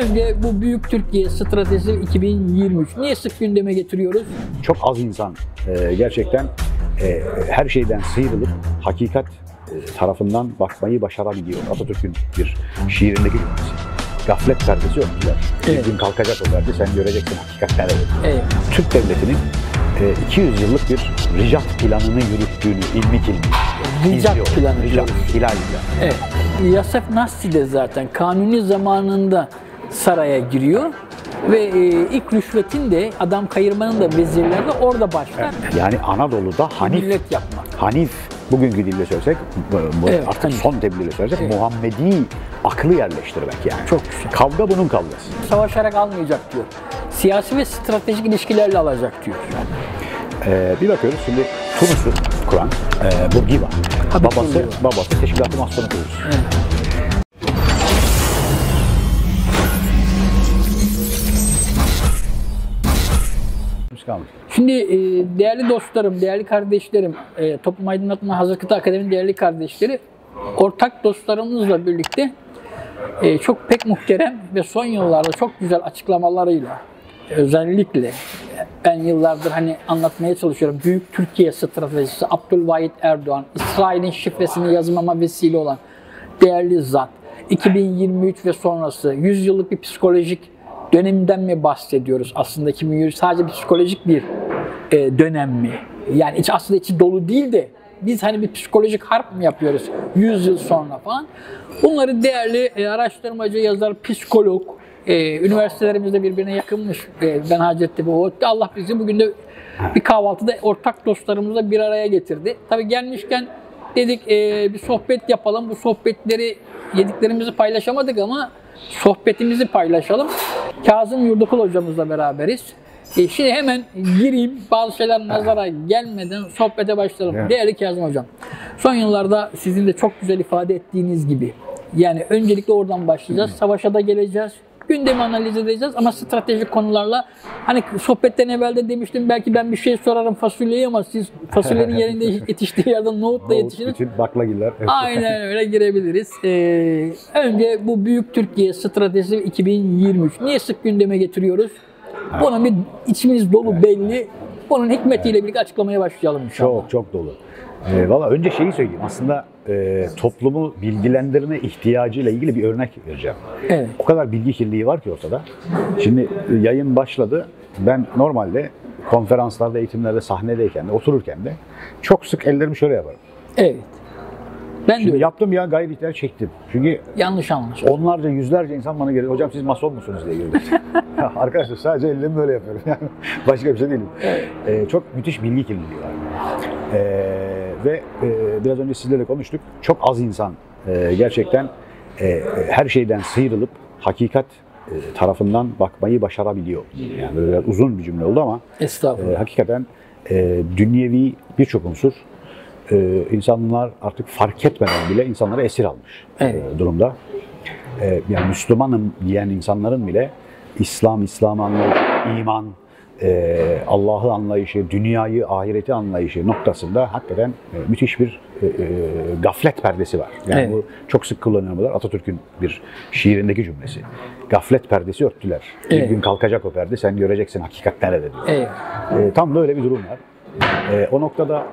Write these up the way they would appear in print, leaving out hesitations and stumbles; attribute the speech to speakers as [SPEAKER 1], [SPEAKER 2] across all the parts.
[SPEAKER 1] Önce bu Büyük Türkiye Stratejisi 2023 niye sık gündeme getiriyoruz?
[SPEAKER 2] Çok az insan gerçekten her şeyden sıyrılıp hakikat tarafından bakmayı başarabiliyor. Atatürk'ün bir şiirindeki cümlesi. Gaflet perdesi örtüler. Bir gün kalkacak o perde, sen göreceksin hakikat nerede.
[SPEAKER 1] Evet.
[SPEAKER 2] Türk devletinin 200 yıllık bir ricat planını yürüttüğünü ilmik
[SPEAKER 1] Ricat planı.
[SPEAKER 2] Hilal planı.
[SPEAKER 1] Evet. Yasef Nasri de zaten Kanuni zamanında saraya giriyor ve ilk rüşvetin de adam kayırmanın da vezirleri de orada başlar.
[SPEAKER 2] Yani Anadolu'da Hanif,
[SPEAKER 1] millet yapmak.
[SPEAKER 2] Hanif bugünkü dille söylesek,
[SPEAKER 1] Evet,
[SPEAKER 2] artık
[SPEAKER 1] Hanif.
[SPEAKER 2] son tebliğle söylesek, Muhammedi aklı yerleştirmek yani.
[SPEAKER 1] Çok güzel.
[SPEAKER 2] Kavga bunun kavgası.
[SPEAKER 1] Savaşarak almayacak diyor. Siyasi ve stratejik ilişkilerle alacak diyor.
[SPEAKER 2] Bir bakıyoruz şimdi Tunus'u kuran Bourguiba. Babası Teşkilat-ı Masonu kurucusu.
[SPEAKER 1] Evet. Şimdi değerli dostlarım, değerli kardeşlerim, Toplum Aydınlatma Hazır Kıta Akademi değerli kardeşleri, ortak dostlarımızla birlikte çok pek muhterem ve son yıllarda çok güzel açıklamalarıyla, özellikle ben yıllardır hani anlatmaya çalışıyorum. Büyük Türkiye Stratejisi, Abdülvahit Erdoğan, İsrail'in şifresini yazmama vesile olan değerli zat, 2023 ve sonrası 100 yıllık bir psikolojik dönemden mi bahsediyoruz aslında? 2023 sadece psikolojik bir dönem mi? Yani aslında içi dolu değil de biz hani bir psikolojik harp mı yapıyoruz 100 yıl sonra falan? Bunları değerli araştırmacı, yazar, psikolog, üniversitelerimizde birbirine yakınmış. Ben Hacettepe, Allah bizi bugün de bir kahvaltıda ortak dostlarımızla bir araya getirdi. Tabii gelmişken dedik bir sohbet yapalım. Bu sohbetleri, yediklerimizi paylaşamadık ama sohbetimizi paylaşalım. Kazım Yurdakul hocamızla beraberiz. Şimdi hemen gireyim, bazı şeyler nazara gelmeden sohbete başlayalım. Evet. Değerli Kazım hocam, son yıllarda sizin de çok güzel ifade ettiğiniz gibi, yani öncelikle oradan başlayacağız, savaşa da geleceğiz, gündemi analiz edeceğiz ama stratejik konularla, hani sohbetten evvel de demiştim, belki ben bir şey sorarım fasulyeye ama siz fasulyenin yerinde yetiştiği yerden nohutla yetişiniz.
[SPEAKER 2] Bütün baklagiller.
[SPEAKER 1] Aynen öyle girebiliriz. Önce bu Büyük Türkiye Stratejisi 2023 niye sık gündeme getiriyoruz? Bunun bir içimiz dolu belli. Bunun hikmetiyle birlikte açıklamaya başlayalım inşallah.
[SPEAKER 2] Çok dolu. Valla önce şeyi söyleyeyim. Aslında toplumu bilgilendirme ihtiyacıyla ilgili bir örnek vereceğim.
[SPEAKER 1] Evet.
[SPEAKER 2] O kadar bilgi kirliliği var ki ortada. Şimdi yayın başladı. Ben normalde konferanslarda, eğitimlerde, sahnedeyken de, otururken de çok sık ellerimi şöyle yaparım. Evet.
[SPEAKER 1] Ben de
[SPEAKER 2] yaptım ya, gayri ihtiyar çektim. Çünkü
[SPEAKER 1] yanlış anlaşılıyor.
[SPEAKER 2] Onlarca, yüzlerce insan bana geliyor. Hocam siz mason musunuz diye geliyor. Arkadaşlar sadece ellerimi böyle yapıyorum. Yani başka bir şey değilim. Evet. Çok müthiş bilgi kirliliği var. Ve biraz önce sizlerle konuştuk. Çok az insan gerçekten her şeyden sıyrılıp hakikat tarafından bakmayı başarabiliyor. Yani böyle uzun bir cümle oldu ama hakikaten dünyevi birçok unsur insanlar artık fark etmeden bile insanları esir almış durumda. Yani Müslümanım diyen insanların bile İslam anlayışı, iman, Allah'ı anlayışı, dünyayı, ahireti anlayışı noktasında hakikaten müthiş bir gaflet perdesi var. Yani bu çok sık kullanılır. Atatürk'ün bir şiirindeki cümlesi. Gaflet perdesi örttüler. Bir gün kalkacak o perde, sen göreceksin hakikat nerede diyor. Tam da öyle bir durum var. O noktada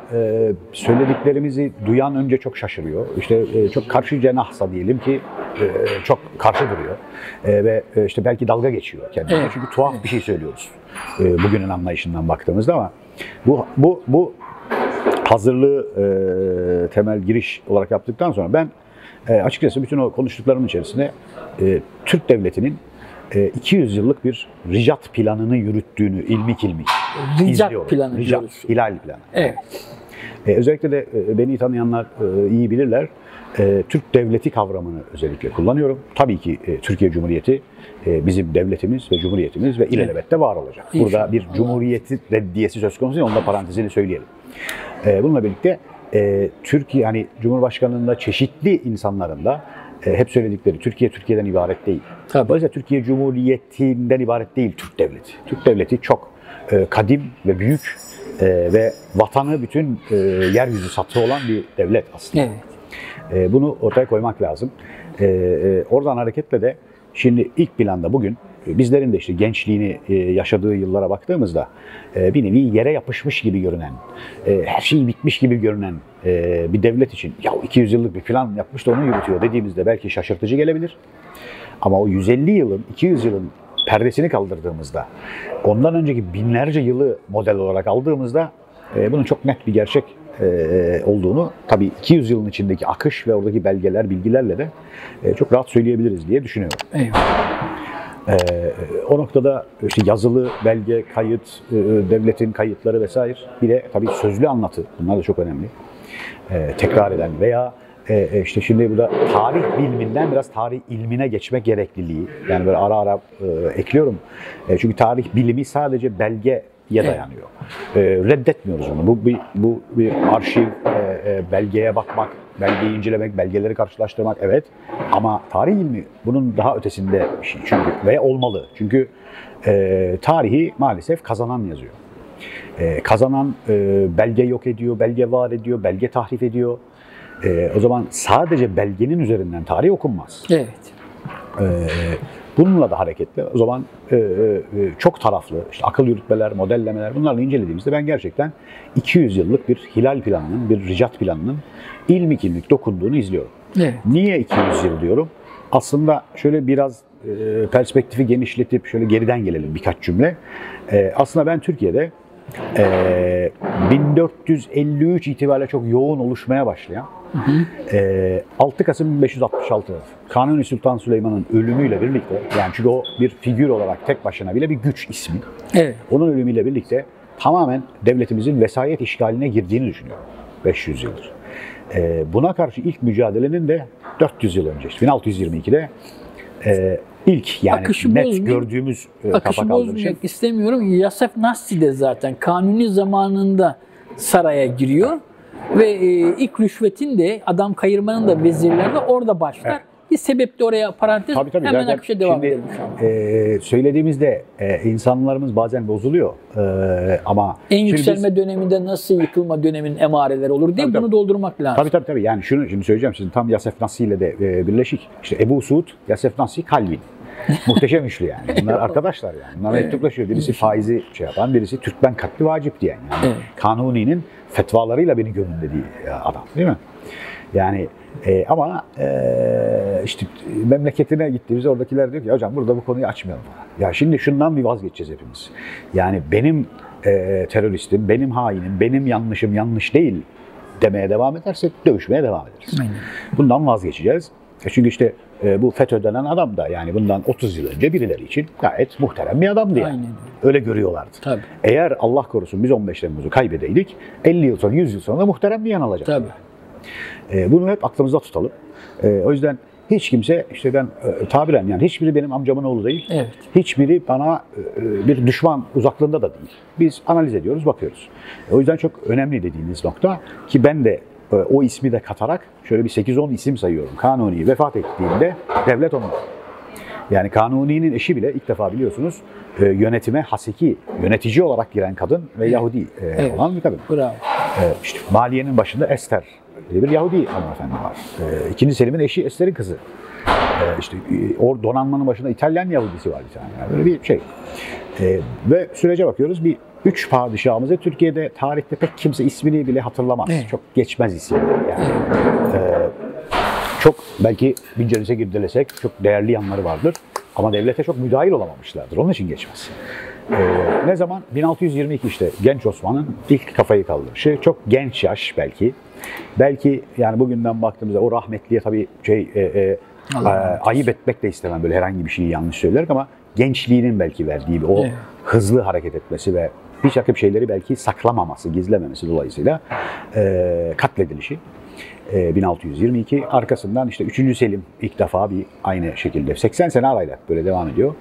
[SPEAKER 2] söylediklerimizi duyan önce çok şaşırıyor. İşte çok karşı cenahsa diyelim ki çok karşı duruyor. Ve işte belki dalga geçiyor kendine. Çünkü tuhaf bir şey söylüyoruz. Bugünün anlayışından baktığımızda ama bu hazırlığı temel giriş olarak yaptıktan sonra ben açıkçası bütün o konuştuklarımın içerisinde Türk devletinin 200 yıllık bir ricat planını yürüttüğünü ilmik
[SPEAKER 1] ricat planı diyoruz.
[SPEAKER 2] Hilal planı.
[SPEAKER 1] Evet.
[SPEAKER 2] Özellikle de beni tanıyanlar iyi bilirler. Türk devleti kavramını özellikle kullanıyorum. Tabii ki Türkiye Cumhuriyeti bizim devletimiz ve cumhuriyetimiz ve ilelebet de var olacak. Burada bir cumhuriyeti reddiyesi söz konusu, onun da parantezini söyleyelim. Bununla birlikte Türkiye, yani Cumhurbaşkanlığında çeşitli insanların da hep söyledikleri Türkiye'den ibaret değil. Dolayısıyla Türkiye Cumhuriyeti'nden ibaret değil Türk devleti. Türk devleti çok kadim ve büyük ve vatanı bütün yeryüzü satı olan bir devlet aslında. Evet. Bunu ortaya koymak lazım. Oradan hareketle de Şimdi ilk planda bugün bizlerin de işte gençliğini yaşadığı yıllara baktığımızda bir nevi yere yapışmış gibi görünen, her şey bitmiş gibi görünen bir devlet için ya 200 yıllık bir plan yapmış da onu yürütüyor dediğimizde belki şaşırtıcı gelebilir. Ama o 150 yılın, 200 yılın perdesini kaldırdığımızda, ondan önceki binlerce yılı model olarak aldığımızda bunun çok net bir gerçek olduğunu tabii 200 yılın içindeki akış ve oradaki belgeler, bilgilerle de çok rahat söyleyebiliriz diye düşünüyorum.
[SPEAKER 1] Eyvallah.
[SPEAKER 2] O noktada işte yazılı belge, kayıt, devletin kayıtları vesaire, bir de tabii sözlü anlatı, bunlar da çok önemli. Tekrar eden veya işte şimdi burada tarih biliminden biraz tarih ilmine geçmek gerekliliği, yani böyle ara ara ekliyorum. Çünkü tarih bilimi sadece belgeye dayanıyor. Reddetmiyoruz onu. Bu bir arşiv, belgeye bakmak, belgeyi incelemek, belgeleri karşılaştırmak, evet. Ama tarih ilmi bunun daha ötesinde bir şey çünkü ve olmalı. Çünkü tarihi maalesef kazanan yazıyor. Kazanan belge yok ediyor, belge var ediyor, belge tahrif ediyor. O zaman sadece belgenin üzerinden tarih okunmaz.
[SPEAKER 1] Evet.
[SPEAKER 2] Bununla da hareketli. O zaman çok taraflı, işte akıl yürütmeler, modellemeler, bunlarla incelediğimizde ben gerçekten 200 yıllık bir hilal planının, bir ricat planının ilmik ilmik dokunduğunu izliyorum.
[SPEAKER 1] Evet.
[SPEAKER 2] Niye 200 yıl diyorum? Aslında şöyle biraz perspektifi genişletip şöyle geriden gelelim birkaç cümle. Aslında ben Türkiye'de 1453 itibariyle çok yoğun oluşmaya başlayan 6 Kasım 1566 Kanuni Sultan Süleyman'ın ölümüyle birlikte, yani çünkü o bir figür olarak tek başına bile bir güç ismi.
[SPEAKER 1] Evet.
[SPEAKER 2] Onun ölümüyle birlikte tamamen devletimizin vesayet işgaline girdiğini düşünüyorum 500 yıldır. Buna karşı ilk mücadelenin de 400 yıl önce, işte 1622'de ilk yani
[SPEAKER 1] akışı
[SPEAKER 2] net gördüğümüz
[SPEAKER 1] akışı bozmak istemiyorum. Yasef Nassi de zaten Kanuni zamanında saraya giriyor ve ilk rüşvetin de adam kayırmanın da vezirleri de orada başlar. Evet. Bir sebep de oraya parantez,
[SPEAKER 2] tabii,
[SPEAKER 1] hemen akışa devam edelim şu an.
[SPEAKER 2] Söylediğimizde insanlarımız bazen bozuluyor ama
[SPEAKER 1] en yükselme döneminde nasıl yıkılma döneminin emareleri olur diye bunu doldurmak lazım.
[SPEAKER 2] Tabii. Yani şunu şimdi söyleyeceğim, sizin tam Yasef Nassi ile de birleşik. İşte Ebu Suud, Yasef Nassi, Kalvin. Muhteşem üçlü yani. Bunlar arkadaşlar yani. Bunlar mektuplaşıyor. Birisi faizi şey yapan, birisi Türkmen katli vacip diyen yani. Evet. Kanuni'nin fetvalarıyla beni gömün dediği adam, değil mi? Yani ama işte memleketine gittiğimizde oradakiler diyor ki hocam burada bu konuyu açmayalım falan. Ya şimdi şundan bir vazgeçeceğiz hepimiz. Yani benim teröristim, benim hainim, benim yanlışım yanlış değil demeye devam edersek dövüşmeye devam ederiz. Aynen. Bundan vazgeçeceğiz. Çünkü işte bu FETÖ denen adam da yani bundan 30 yıl önce birileri için gayet muhterem bir adamdı yani. Aynen. Öyle görüyorlardı. Tabii. Eğer Allah korusun biz 15 Temmuz'u kaybedeydik 50 yıl sonra 100 yıl sonra da muhterem bir yan alacak. Tabii. Bunu hep aklımızda tutalım. O yüzden hiç kimse, işte ben tabiren yani hiçbiri benim amcamın oğlu değil. Evet. Hiçbiri bana bir düşman uzaklığında da değil. Biz analiz ediyoruz, bakıyoruz. O yüzden çok önemli dediğiniz nokta ki ben de o ismi de katarak şöyle bir 8-10 isim sayıyorum. Kanuni vefat ettiğinde devlet onun. Yani Kanuni'nin eşi bile ilk defa biliyorsunuz yönetime haseki, yönetici olarak giren kadın ve Yahudi olan bir kadın. Bravo. İşte maliyenin başında Ester diye bir Yahudi hanımefendi var. İkinci Selim'in eşi Ester'in kızı. İşte o donanmanın başında İtalyan Yahudisi var bir tane. Yani böyle bir şey. Ve sürece bakıyoruz. Bir 3 padişahımızı Türkiye'de tarihte pek kimse ismini bile hatırlamaz. Evet. Çok geçmez isimler yani. Çok belki Bincelis'e girdelesek çok değerli yanları vardır. Ama devlete çok müdahil olamamışlardır. Onun için geçmez. Ne zaman? 1622 işte Genç Osman'ın ilk kafayı kaldırışı. Çok genç yaş belki. Belki yani bugünden baktığımızda o rahmetliye tabii ayıp etmek de istemem böyle herhangi bir şeyi yanlış söylerim ama gençliğinin belki verdiği o hızlı hareket etmesi ve bir takım şeyleri belki saklamaması, gizlememesi dolayısıyla katledilişi. 1622 arkasından işte 3. Selim ilk defa bir aynı şekilde 80 sene arayla böyle devam ediyor.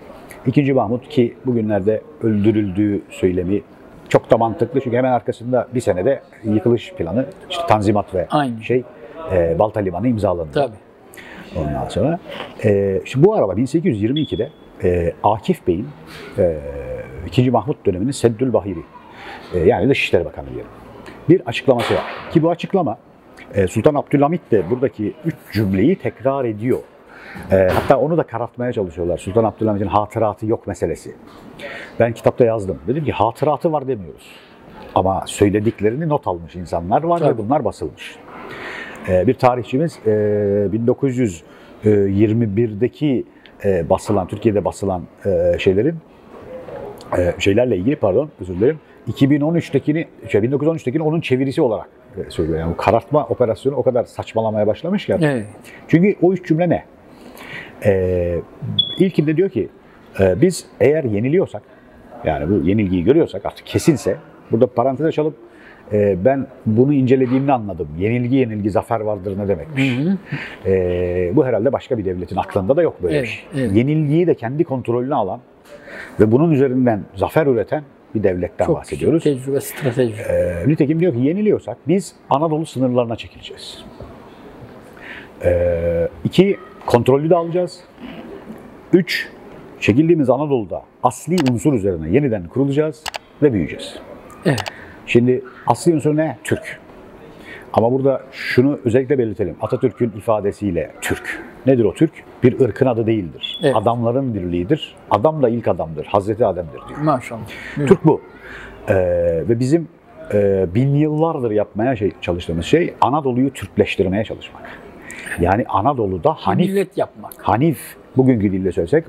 [SPEAKER 2] 2. Mahmut ki bugünlerde öldürüldüğü söylemi çok da mantıklı çünkü hemen arkasında bir senede yıkılış planı işte Tanzimat ve Balta Limanı imzalandı. Tabii. Ondan sonra şimdi bu arada 1822'de Akif Bey'in 2. Mahmut döneminin Seddül Bahiri yani Dışişleri Bakanı diyelim. Bir açıklaması var ki bu açıklama Sultan Abdülhamit de buradaki 3 cümleyi tekrar ediyor. Hatta onu da karartmaya çalışıyorlar. Sultan Abdülhamit'in hatıratı yok meselesi. Ben kitapta yazdım. Dedim ki hatıratı var demiyoruz. Ama söylediklerini not almış insanlar var ve bunlar basılmış. Bir tarihçimiz 1921'deki basılan, Türkiye'de basılan şeylerle ilgili, pardon özür dilerim, 1913'tekini onun çevirisi olarak söylüyor. Yani bu karartma operasyonu o kadar saçmalamaya başlamış ki.
[SPEAKER 1] Evet.
[SPEAKER 2] Çünkü o üç cümle ne? İlkinde diyor ki biz eğer yeniliyorsak, yani bu yenilgiyi görüyorsak artık kesinse, burada parantez açalım, ben bunu incelediğimde anladım. Yenilgi zafer vardır ne demekmiş. Bu herhalde başka bir devletin aklında da yok böyle bir şey.
[SPEAKER 1] Evet.
[SPEAKER 2] Yenilgiyi de kendi kontrolüne alan ve bunun üzerinden zafer üreten bir devletten
[SPEAKER 1] Çok
[SPEAKER 2] bahsediyoruz.
[SPEAKER 1] tecrübe, strateji.
[SPEAKER 2] Nitekim diyor ki yeniliyorsak biz Anadolu sınırlarına çekileceğiz. 2. Kontrolü de alacağız. 3. Çekildiğimiz Anadolu'da asli unsur üzerine yeniden kurulacağız ve büyüyeceğiz.
[SPEAKER 1] Evet.
[SPEAKER 2] Şimdi asli unsur ne? Türk. Ama burada şunu özellikle belirtelim. Atatürk'ün ifadesiyle Türk. Nedir o Türk? Bir ırkın adı değildir.
[SPEAKER 1] Evet.
[SPEAKER 2] Adamların birliğidir. Adam da ilk adamdır. Hazreti Adem'dir diyor.
[SPEAKER 1] Maşallah.
[SPEAKER 2] Türk bu. Ve bizim bin yıllardır yapmaya çalıştığımız şey Anadolu'yu Türkleştirmeye çalışmak. Yani Anadolu'da
[SPEAKER 1] Millet yapmak.
[SPEAKER 2] Hanif, bugünkü dille söylesek,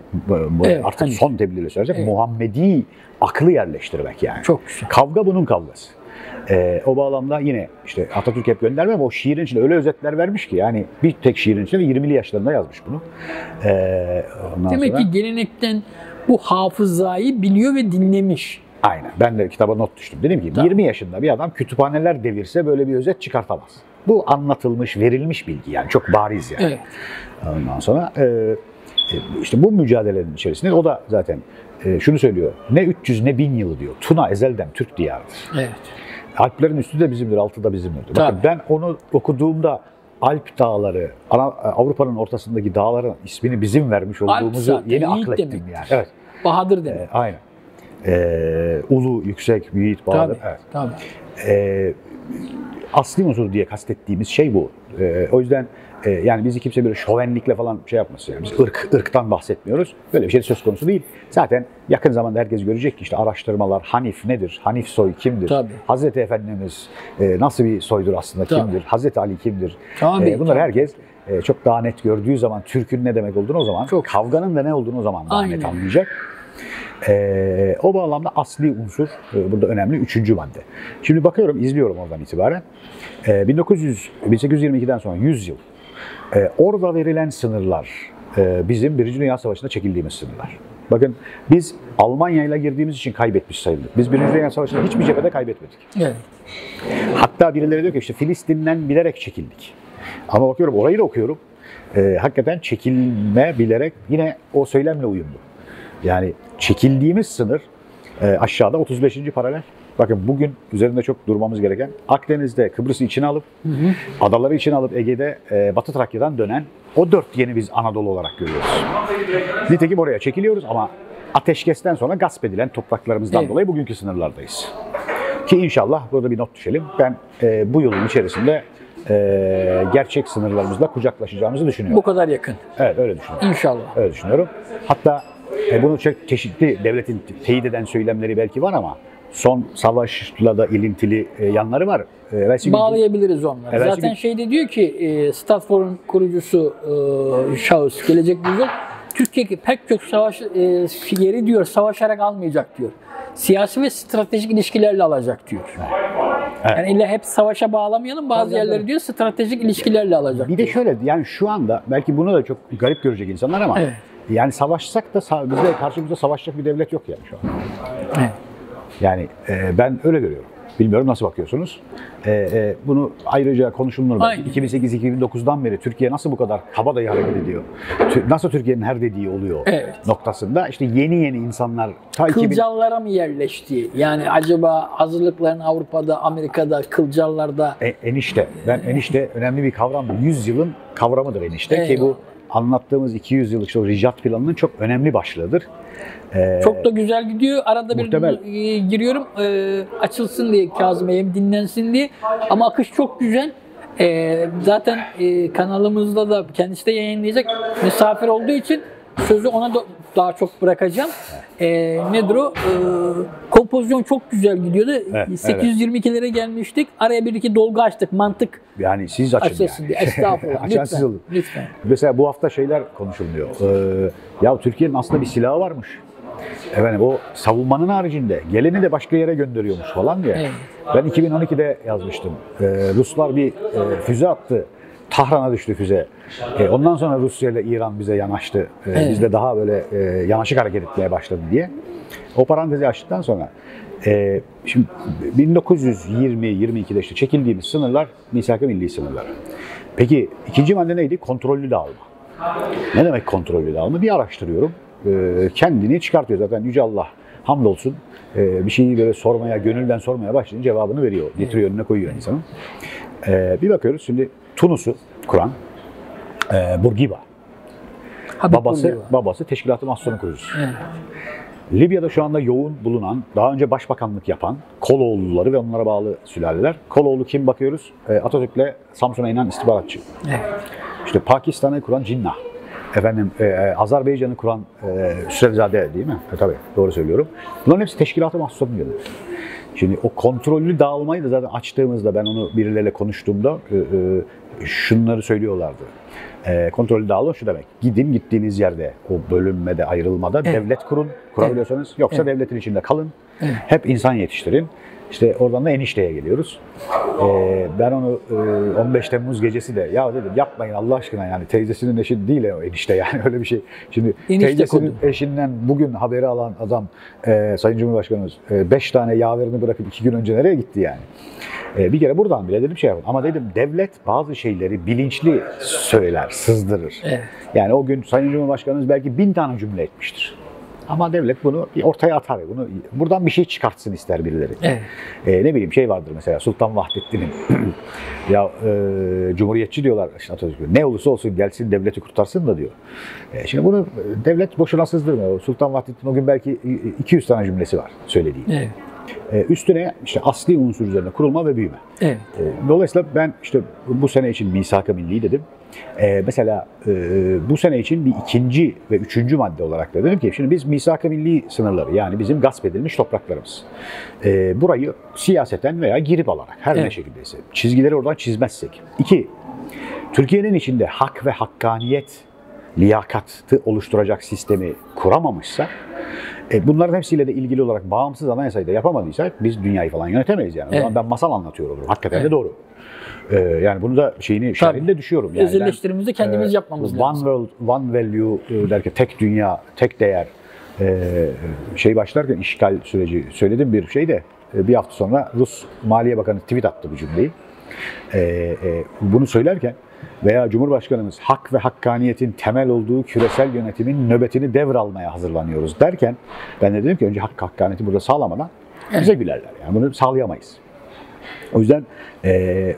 [SPEAKER 1] Evet,
[SPEAKER 2] artık
[SPEAKER 1] Hanif.
[SPEAKER 2] son tabirle söylesek,
[SPEAKER 1] Evet.
[SPEAKER 2] Muhammedi aklı yerleştirmek yani.
[SPEAKER 1] Çok güzel.
[SPEAKER 2] Kavga bunun kavgası. O bağlamda yine işte Atatürk hep gönderme ama o şiirin içinde öyle özetler vermiş ki yani bir tek şiirin içinde 20'li yaşlarında yazmış bunu.
[SPEAKER 1] Demek ki gelenekten bu hafızayı biliyor ve dinlemiş.
[SPEAKER 2] Aynen. Ben de kitaba not düştüm. Dedim ki 20 yaşında bir adam kütüphaneler devirse böyle bir özet çıkartamaz. Bu anlatılmış, verilmiş bilgi yani çok bariz yani.
[SPEAKER 1] Evet.
[SPEAKER 2] Ondan sonra işte bu mücadelenin içerisinde o da zaten şunu söylüyor. Ne 300 ne 1000 yılı diyor. Tuna ezelden Türk diyarıdır.
[SPEAKER 1] Evet.
[SPEAKER 2] Alplerin üstü de bizimdir, altı da bizimdir. Bakın ben onu okuduğumda Alp dağları, Avrupa'nın ortasındaki dağların ismini bizim vermiş olduğumuzu
[SPEAKER 1] zaten,
[SPEAKER 2] yeni
[SPEAKER 1] yiğit
[SPEAKER 2] aklettim
[SPEAKER 1] demek.
[SPEAKER 2] yani. Evet.
[SPEAKER 1] Bahadır demek.
[SPEAKER 2] Aynen. Ulu, yüksek, yiğit, bahadır.
[SPEAKER 1] Tabii.
[SPEAKER 2] Evet.
[SPEAKER 1] Tabii.
[SPEAKER 2] Asli unsur diye kastettiğimiz şey bu. O yüzden yani bizi kimse böyle şovenlikle falan şey yapmasın. Yani biz ırktan bahsetmiyoruz. Böyle bir şey söz konusu değil. Zaten yakın zamanda herkes görecek ki işte araştırmalar Hanif nedir? Hanif soy kimdir?
[SPEAKER 1] Tabii.
[SPEAKER 2] Hazreti Efendimiz nasıl bir soydur aslında
[SPEAKER 1] Tabii.
[SPEAKER 2] kimdir? Hazreti Ali kimdir?
[SPEAKER 1] Tabii,
[SPEAKER 2] Bunları
[SPEAKER 1] tabii.
[SPEAKER 2] herkes çok daha net gördüğü zaman Türk'ün ne demek olduğunu o zaman,
[SPEAKER 1] Çok.
[SPEAKER 2] kavganın da ne olduğunu o zaman daha net
[SPEAKER 1] Aynen.
[SPEAKER 2] anlayacak. O bağlamda asli unsur burada önemli 3. madde. Şimdi bakıyorum, izliyorum oradan itibaren. 1822'den sonra 100 yıl orada verilen sınırlar bizim Birinci Dünya Savaşı'nda çekildiğimiz sınırlar. Bakın biz Almanya'yla girdiğimiz için kaybetmiş sayıldık. Biz Birinci Dünya Savaşı'nda hiçbir cephede kaybetmedik.
[SPEAKER 1] Evet.
[SPEAKER 2] Hatta birileri diyor ki işte Filistin'den bilerek çekildik. Ama bakıyorum orayı da okuyorum. Hakikaten çekilme bilerek yine o söylemle uyumlu. Yani çekildiğimiz sınır aşağıda 35. paralel. Bakın bugün üzerinde çok durmamız gereken Akdeniz'de Kıbrıs'ı içine alıp, adaları içine alıp Ege'de Batı Trakya'dan dönen o 4 yeni biz Anadolu olarak görüyoruz. Nitekim oraya çekiliyoruz ama ateşkesten sonra gasp edilen topraklarımızdan dolayı bugünkü sınırlardayız. Ki inşallah burada bir not düşelim. Ben bu yılın içerisinde gerçek sınırlarımızla kucaklaşacağımızı düşünüyorum.
[SPEAKER 1] Bu kadar yakın.
[SPEAKER 2] Evet öyle düşünüyorum.
[SPEAKER 1] İnşallah.
[SPEAKER 2] Öyle düşünüyorum. Hatta bunu çok çeşitli devletin teyit eden söylemleri belki var ama son savaşla da ilintili yanları var.
[SPEAKER 1] Bağlayabiliriz onları.
[SPEAKER 2] Evet,
[SPEAKER 1] Zaten şeyde diyor ki Stratfor'un kurucusu şahıs Gelecek Yüzyıl Türkiye pek çok savaş yeri diyor savaşarak almayacak diyor. Siyasi ve stratejik ilişkilerle alacak diyor.
[SPEAKER 2] Evet.
[SPEAKER 1] Yani illa hep savaşa bağlamayalım. Bazı yerleri diyor stratejik ilişkilerle alacak.
[SPEAKER 2] Bir de şöyle yani şu anda belki bunu da çok garip görecek insanlar ama
[SPEAKER 1] Evet.
[SPEAKER 2] yani savaşsak da bize karşımızda savaşacak bir devlet yok yani şu an.
[SPEAKER 1] Evet.
[SPEAKER 2] Yani ben öyle görüyorum. Bilmiyorum nasıl bakıyorsunuz. Bunu ayrıca konuşulur.
[SPEAKER 1] Aynen.
[SPEAKER 2] 2008-2009'dan beri Türkiye nasıl bu kadar kabadayı hareket ediyor? Nasıl Türkiye'nin her dediği oluyor
[SPEAKER 1] Evet.
[SPEAKER 2] noktasında işte yeni insanlar ta 2000
[SPEAKER 1] Kılcallara mı yerleşti? Yani acaba hazırlıkların Avrupa'da, Amerika'da, Kılcallarda
[SPEAKER 2] enişte. Ben enişte önemli bir kavram. 100 yılın kavramıdır enişte ki bu anlattığımız 200 yıllık işte o Ricat planının çok önemli başlığıdır.
[SPEAKER 1] çok da güzel gidiyor. Arada bir
[SPEAKER 2] muhtemel.
[SPEAKER 1] giriyorum açılsın diye Kazım Bey'im dinlensin diye. Ama akış çok güzel. Zaten kanalımızda da kendisi de yayınlayacak. Misafir olduğu için sözü ona da daha çok bırakacağım. Nedir o? Kompozisyon çok güzel gidiyordu.
[SPEAKER 2] Evet,
[SPEAKER 1] 822'lere gelmiştik. Araya bir iki dolgu açtık. Mantık
[SPEAKER 2] Yani siz açın
[SPEAKER 1] açılsın
[SPEAKER 2] yani.
[SPEAKER 1] diye. Estağfurullah.
[SPEAKER 2] Açan siz olun.
[SPEAKER 1] Lütfen.
[SPEAKER 2] Mesela bu hafta şeyler konuşuluyor. Ya Türkiye'nin aslında bir silahı varmış. Efendim o savunmanın haricinde geleni de başka yere gönderiyormuş falan diye.
[SPEAKER 1] Evet.
[SPEAKER 2] Ben 2012'de yazmıştım. Ruslar bir füze attı. Tahran'a düştü füze. Ondan sonra Rusya ile İran bize yanaştı. Biz de daha böyle yanaşık hareket etmeye başladı diye. O parantezi açtıktan sonra şimdi 1920-22'de işte çekildiğimiz sınırlar misak-ı milli sınırlar. Peki ikinci madde neydi? Kontrollü dağılma. Ne demek kontrollü dağılma? Bir araştırıyorum. Kendini çıkartıyor zaten Yüce Allah hamdolsun. Bir şeyi böyle sormaya, gönülden sormaya başlayınca cevabını veriyor. Getiriyor, önüne koyuyor insanın. Bir bakıyoruz şimdi Tunus'u kuran Bourguiba. Babası Teşkilat-ı Mahsun'un kurucusu.
[SPEAKER 1] Evet.
[SPEAKER 2] Libya'da şu anda yoğun bulunan, daha önce başbakanlık yapan Koloğulluları ve onlara bağlı sülaleler. Koloğlu kim bakıyoruz? Atatürk'le Samsun'a inen istihbaratçı.
[SPEAKER 1] Evet.
[SPEAKER 2] İşte Pakistan'ı kuran Cinnah. Azerbaycan'ı kuran Sürezade değil mi? Tabii doğru söylüyorum. Bunların hepsi Teşkilat-ı Mahsun'un yönü. Şimdi o kontrollü dağılmayı da zaten açtığımızda ben onu birileriyle konuştuğumda şunları söylüyorlardı. Kontrollü dağılma şu demek. Gittiğiniz yerde o bölünmede, ayrılmada devlet kurabiliyorsanız. Yoksa devletin içinde kalın. Hep insan yetiştirin. İşte oradan da enişteye geliyoruz. Ben onu 15 Temmuz gecesi de ya dedim yapmayın Allah aşkına yani teyzesinin eşi değil o enişte yani öyle bir şey. Şimdi
[SPEAKER 1] enişte
[SPEAKER 2] teyzesinin eşinden bugün haberi alan adam Sayın Cumhurbaşkanımız 5 tane yaverini bırakıp 2 gün önce nereye gitti yani? Bir kere buradan bile dedim şey yapın. Ama dedim devlet bazı şeyleri bilinçli söyler, sızdırır. Evet. Yani o gün Sayın Cumhurbaşkanımız belki 1000 tane cümle etmiştir. Ama devlet bunu ortaya atar. Buradan bir şey çıkartsın ister birileri. Evet. Ne bileyim şey vardır mesela Sultan Vahdettin'in ya Cumhuriyetçi diyorlar işte Atatürk'e. Ne olursa olsun gelsin devleti kurtarsın da diyor. Şimdi bunu devlet boşuna sızdırmıyor. Sultan Vahdettin o gün belki 200 tane cümlesi var söylediği. Evet. Üstüne işte asli unsur üzerine kurulma ve büyüme. Evet. Dolayısıyla ben işte bu sene için misak-ı milli dedim. Mesela bu sene için bir ikinci ve üçüncü madde olarak da dedim ki şimdi biz misak-ı milli sınırları yani bizim gasp edilmiş topraklarımız. Burayı siyaseten veya girip alarak her ne şekildeyse çizgileri oradan çizmezsek. 2. Türkiye'nin içinde hak ve hakkaniyet liyakatı oluşturacak sistemi kuramamışsa bunların hepsiyle de ilgili olarak bağımsız anayasayı da yapamadıysak biz dünyayı falan yönetemeyiz yani. O zaman ben masal anlatıyor olurum. Hakikaten de doğru. Yani bunu da şerhinde düşüyorum. Yani
[SPEAKER 1] özelleştirmemizi kendimiz yapmamız lazım.
[SPEAKER 2] One world, one value derken tek dünya, tek değer başlarken işgal süreci söyledim bir şey de bir hafta sonra Rus Maliye Bakanı tweet attı bu cümleyi. Bunu söylerken veya Cumhurbaşkanımız hak ve hakkaniyetin temel olduğu küresel yönetimin nöbetini devralmaya hazırlanıyoruz derken ben de dedim ki önce hak hakkaniyeti burada sağlamadan bize gülerler. Yani bunu sağlayamayız. O yüzden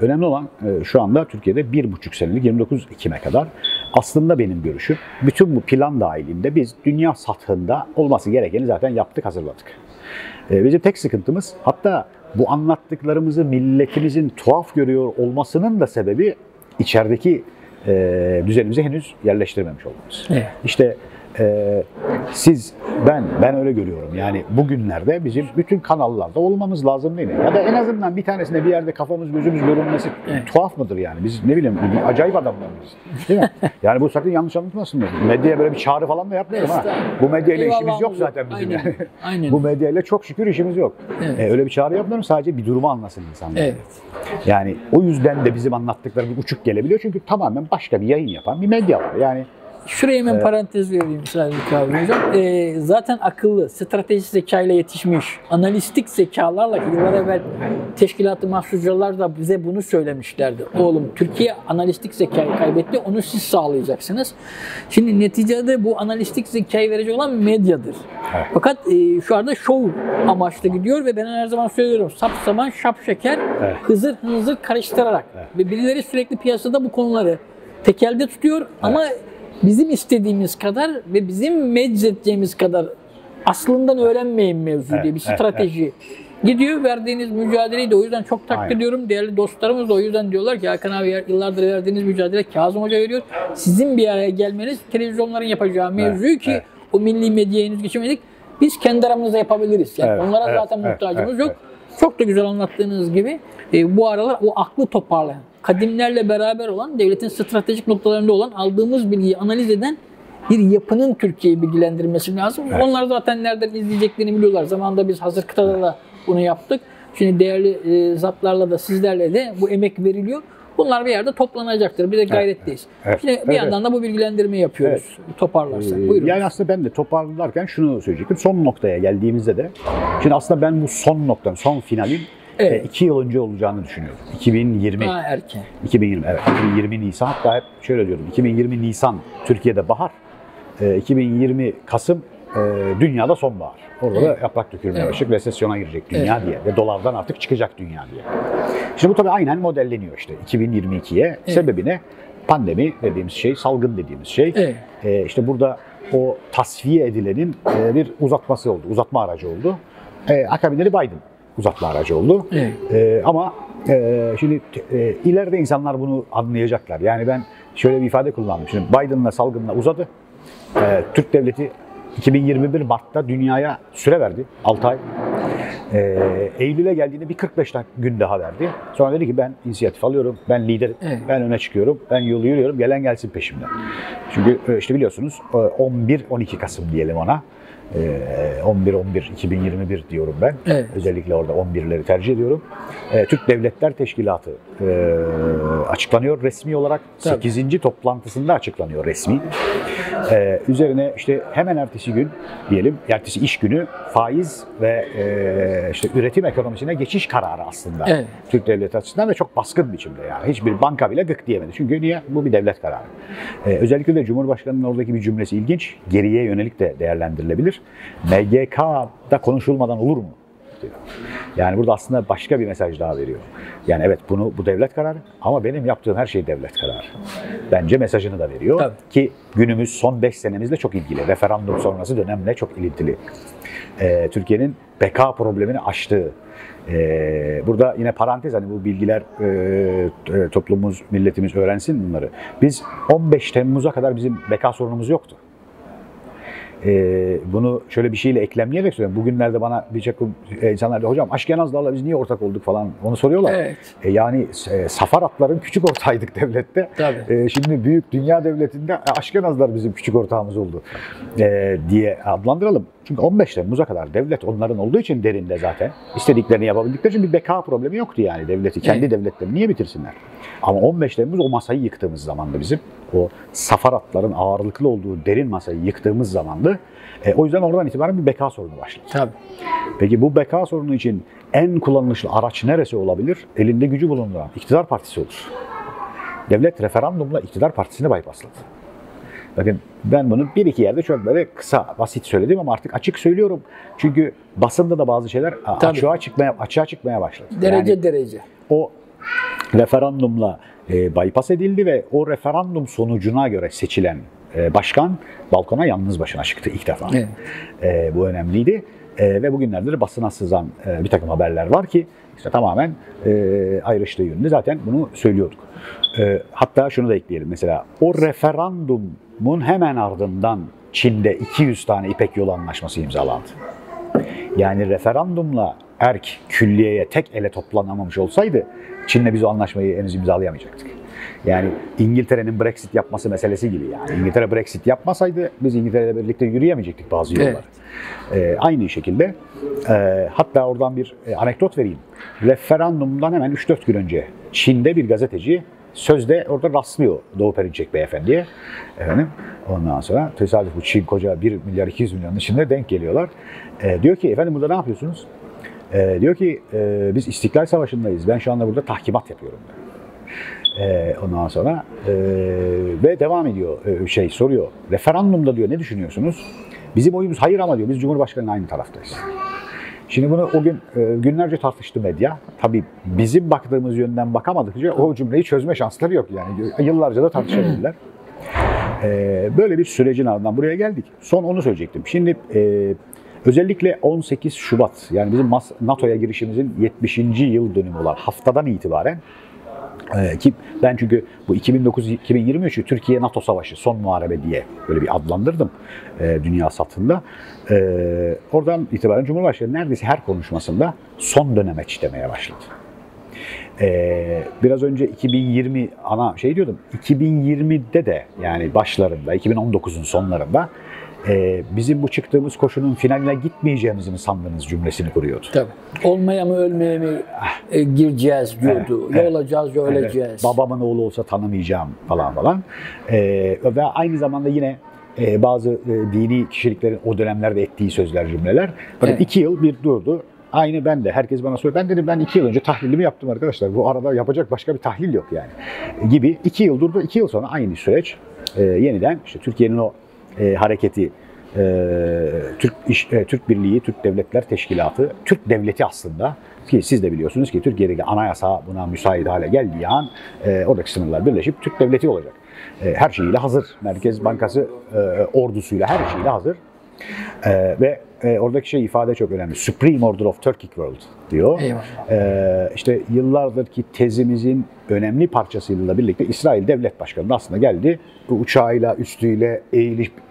[SPEAKER 2] önemli olan şu anda Türkiye'de 1,5 senelik 29 Ekim'e kadar aslında benim görüşüm bütün bu plan dahilinde biz dünya sathında olması gerekeni zaten yaptık, hazırladık. Bizim tek sıkıntımız hatta bu anlattıklarımızı milletimizin tuhaf görüyor olmasının da sebebi içerideki düzenimizi henüz yerleştirmemiş olmamız. Evet. İşte ben öyle görüyorum. Yani bugünlerde bizim bütün kanallarda olmamız lazım değil mi? Ya da en azından bir tanesinde bir yerde kafamız gözümüz görünmesi tuhaf mıdır yani? Biz ne bileyim acayip adamlarız. Değil mi? Yani bu sakın yanlış anlatmasın. Medyaya böyle bir çağrı falan da yapmıyorum ha. Bu medyayla işimiz yok zaten bizim. Aynen. Yani. Aynen. Bu medyayla çok şükür işimiz yok. Evet. Öyle bir çağrı yapmıyorum. Sadece bir durumu anlasın insanlar. Evet. Yani o yüzden de bizim anlattıklarımız uçuk gelebiliyor. Çünkü tamamen başka bir yayın yapan bir medya var. Yani
[SPEAKER 1] şuraya hemen parantez vereyim Sadece abi hocam. Zaten akıllı, stratejik zekayla yetişmiş, analistik zekalarla yıllar evvel Teşkilat-ı Mahsucalar da bize bunu söylemişlerdi. Oğlum Türkiye analistik zekayı kaybetti, onu siz sağlayacaksınız. Şimdi neticede bu analistik zekayı verecek olan medyadır. Evet. Fakat şu anda şov amaçlı gidiyor ve ben her zaman söylüyorum sapsaman şapşeker, hızır karıştırarak ve birileri sürekli piyasada bu konuları tekelde tutuyor ama bizim istediğimiz kadar ve bizim meczeteceğimiz kadar aslından öğrenmeyin mevzu diye bir strateji gidiyor. Verdiğiniz mücadeleyi de o yüzden çok takdir
[SPEAKER 2] Aynen.
[SPEAKER 1] ediyorum. Değerli dostlarımız da o yüzden diyorlar ki Hakan abi yıllardır verdiğiniz mücadele Kazım Hoca veriyor. Sizin bir araya gelmeniz televizyonların yapacağı mevzuyu ki
[SPEAKER 2] evet.
[SPEAKER 1] o milli medyaya henüz geçemedik. Biz kendi aramızda yapabiliriz. Yani
[SPEAKER 2] Evet,
[SPEAKER 1] onlara
[SPEAKER 2] evet,
[SPEAKER 1] zaten
[SPEAKER 2] evet,
[SPEAKER 1] muhtacımız
[SPEAKER 2] evet,
[SPEAKER 1] yok. Çok da güzel anlattığınız gibi bu aralar o aklı toparlayan, kadimlerle beraber olan, devletin stratejik noktalarında olan, aldığımız bilgiyi analiz eden bir yapının Türkiye'yi bilgilendirmesi lazım.
[SPEAKER 2] Evet.
[SPEAKER 1] Onlar zaten nereden izleyeceklerini biliyorlar. Zamanında biz hazır kıtada da bunu yaptık. Şimdi değerli zatlarla da sizlerle de bu emek veriliyor. Bunlar bir yerde toplanacaktır. Biz de gayretteyiz.
[SPEAKER 2] Evet.
[SPEAKER 1] Şimdi bir yandan da bu bilgilendirme yapıyoruz. Toparlarsak. Buyurun.
[SPEAKER 2] Yani aslında ben de toparlarken şunu söyleyecektim. Son noktaya geldiğimizde de, şimdi aslında ben bu son noktanın, son finalin
[SPEAKER 1] Evet.
[SPEAKER 2] 2 yıl önce olacağını düşünüyorum. 2020.
[SPEAKER 1] Daha erken.
[SPEAKER 2] 2020, evet. 2020 Nisan, hatta hep şöyle diyorum. 2020 Nisan Türkiye'de bahar, 2020 Kasım dünyada sonbahar. Orada da yaprak dökülmeye başlayacak, resesyona girecek dünya diye ve dolardan artık çıkacak dünya diye. Şimdi bu tabii aynen modelleniyor işte 2022'ye. Sebebi ne? Pandemi dediğimiz şey, salgın dediğimiz şey. İşte burada o tasfiye edilenin bir uzatması oldu, uzatma aracı oldu. Akabinde de Biden uzatma aracı oldu. Ama şimdi ileride insanlar bunu anlayacaklar. Yani ben şöyle bir ifade kullandım. Şimdi Biden'la salgınla uzadı. Türk devleti 2021 Mart'ta dünyaya süre verdi. 6 ay. Eylül'e geldiğinde bir 45 gün daha verdi. Sonra dedi ki ben inisiyatif alıyorum, ben liderim, ben öne çıkıyorum, ben yolu yürüyorum, gelen gelsin peşimden. Çünkü işte biliyorsunuz 11-12 Kasım diyelim ona. 11-11-2021 diyorum ben. Özellikle orada 11'leri tercih ediyorum. Türk Devletler Teşkilatı açıklanıyor resmi olarak. 8. toplantısında açıklanıyor resmi. Üzerine işte hemen ertesi gün diyelim, ertesi iş günü faiz ve işte üretim ekonomisine geçiş kararı aslında. Türk Devleti açısından ve çok baskın biçimde yani. Hiçbir banka bile gık diyemedi. Çünkü niye? Bu bir devlet kararı. Özellikle de Cumhurbaşkanı'nın oradaki bir cümlesi ilginç. Geriye yönelik de değerlendirilebilir. MGK'da konuşulmadan olur mu? Diyor. Yani burada aslında başka bir mesaj daha veriyor. Yani evet bu devlet kararı ama benim yaptığım her şey devlet kararı. Bence mesajını da veriyor.
[SPEAKER 1] Tabii.
[SPEAKER 2] Ki günümüz son 5 senemizle çok ilgili. Referandum sonrası dönemle çok ilintili. Türkiye'nin beka problemini aştığı. Burada yine parantez, hani bu bilgiler toplumumuz, milletimiz öğrensin bunları. Biz 15 Temmuz'a kadar bizim beka sorunumuz yoktu. Bunu şöyle bir şeyle eklemleyerek söylüyorum. Bugünlerde bana birçok insanlar diyor, hocam Aşkenazlarla biz niye ortak olduk falan, onu soruyorlar. Yani Safar atların küçük ortağıydık devlette. Şimdi büyük dünya devletinde Aşkenazlar bizim küçük ortağımız oldu diye adlandıralım. Çünkü 15 Temmuz'a kadar devlet onların olduğu için derinde zaten istediklerini yapabildikleri için bir beka problemi yoktu yani devleti. Kendi devletlerini niye bitirsinler? Ama 15 Temmuz o masayı yıktığımız zamandı bizim. O Safar atların ağırlıklı olduğu derin masayı yıktığımız zamandı. O yüzden oradan itibaren bir beka sorunu başladı. Peki bu beka sorunu için en kullanışlı araç neresi olabilir? Elinde gücü bulunduran iktidar partisi olur. Devlet referandumla iktidar partisini bypassladı. Bakın ben bunu bir iki yerde çok böyle kısa, basit söyledim ama artık açık söylüyorum. Çünkü basında da bazı şeyler açığa çıkmaya başladı.
[SPEAKER 1] Derece.
[SPEAKER 2] O referandumla bypass edildi ve o referandum sonucuna göre seçilen başkan balkona yalnız başına çıktı ilk defa. Bu önemliydi. Ve bugünlerde de basına sızan bir takım haberler var ki işte tamamen ayrıştığı yönünde zaten bunu söylüyorduk. Hatta şunu da ekleyelim, mesela o referandumun hemen ardından Çin'de 200 tane İpek Yolu Anlaşması imzalandı. Yani referandumla erk külliyeye tek ele toplanamamış olsaydı Çin'le biz o anlaşmayı henüz imzalayamayacaktık. Yani İngiltere'nin Brexit yapması meselesi gibi yani. İngiltere Brexit yapmasaydı biz İngiltere'yle birlikte yürüyemeyecektik bazı yollar. Aynı şekilde hatta oradan bir anekdot vereyim. Referandumdan hemen 3-4 gün önce Çin'de bir gazeteci sözde orada rastlıyor Doğu Perinçek Beyefendi'ye. Ondan sonra tesadüf bu Çin koca 1 milyar 200 milyonun içinde denk geliyorlar. Diyor ki efendim burada ne yapıyorsunuz? Diyor ki biz İstiklal Savaşı'ndayız. Ben şu anda burada tahkimat yapıyorum. Ondan sonra ve devam ediyor soruyor. Referandumda diyor ne düşünüyorsunuz? Bizim oyumuz hayır ama diyor biz Cumhurbaşkanı'nın aynı taraftayız. Şimdi bunu o gün günlerce tartıştı medya. Tabii bizim baktığımız yönden bakamadıkça o cümleyi çözme şansları yok yani. Yıllarca da tartışabilirler. Böyle bir sürecin ardından buraya geldik. Son onu söyleyecektim. Şimdi Özellikle 18 Şubat yani bizim NATO'ya girişimizin 70. yıl dönümü olan haftadan itibaren ki ben çünkü bu 2009-2023'ü Türkiye NATO Savaşı son muharebe diye böyle bir adlandırdım dünya satında. Oradan itibaren Cumhurbaşkanı neredeyse her konuşmasında son dönemeç demeye başladı. Biraz önce 2020 ana şey diyordum. 2020'de de yani başlarında, 2019'un sonlarında bizim bu çıktığımız koşunun finaline gitmeyeceğimizi mi sandınız cümlesini kuruyordu.
[SPEAKER 1] Tabii. Olmaya mı ölmeye mi gireceğiz diyordu. Ya olacağız ya öleceğiz.
[SPEAKER 2] Babamın oğlu olsa tanımayacağım falan falan. Ve aynı zamanda yine bazı dini kişiliklerin o dönemlerde ettiği sözler, cümleler. Bakın 2 yıl bir durdu. Aynı ben de. Herkes bana soruyor. Ben dedim ben 2 yıl önce tahlilimi yaptım arkadaşlar. Bu arada yapacak başka bir tahlil yok yani. Gibi 2 yıl durdu. 2 yıl sonra aynı süreç yeniden işte Türkiye'nin o hareketi, Türk Birliği, Türk Devletler Teşkilatı, Türk Devleti aslında ki siz de biliyorsunuz ki Türkiye'deki anayasa buna müsait hale geldiği an oradaki sınırlar birleşip Türk Devleti olacak. Her şeyiyle hazır. Merkez Bankası ordusuyla her şeyiyle hazır. Ve oradaki şey ifade çok önemli. Supreme Order of Turkic World diyor. İşte yıllardır ki tezimizin önemli parçasıyla birlikte İsrail Devlet Başkanı da aslında geldi. Bu uçağıyla, üstüyle,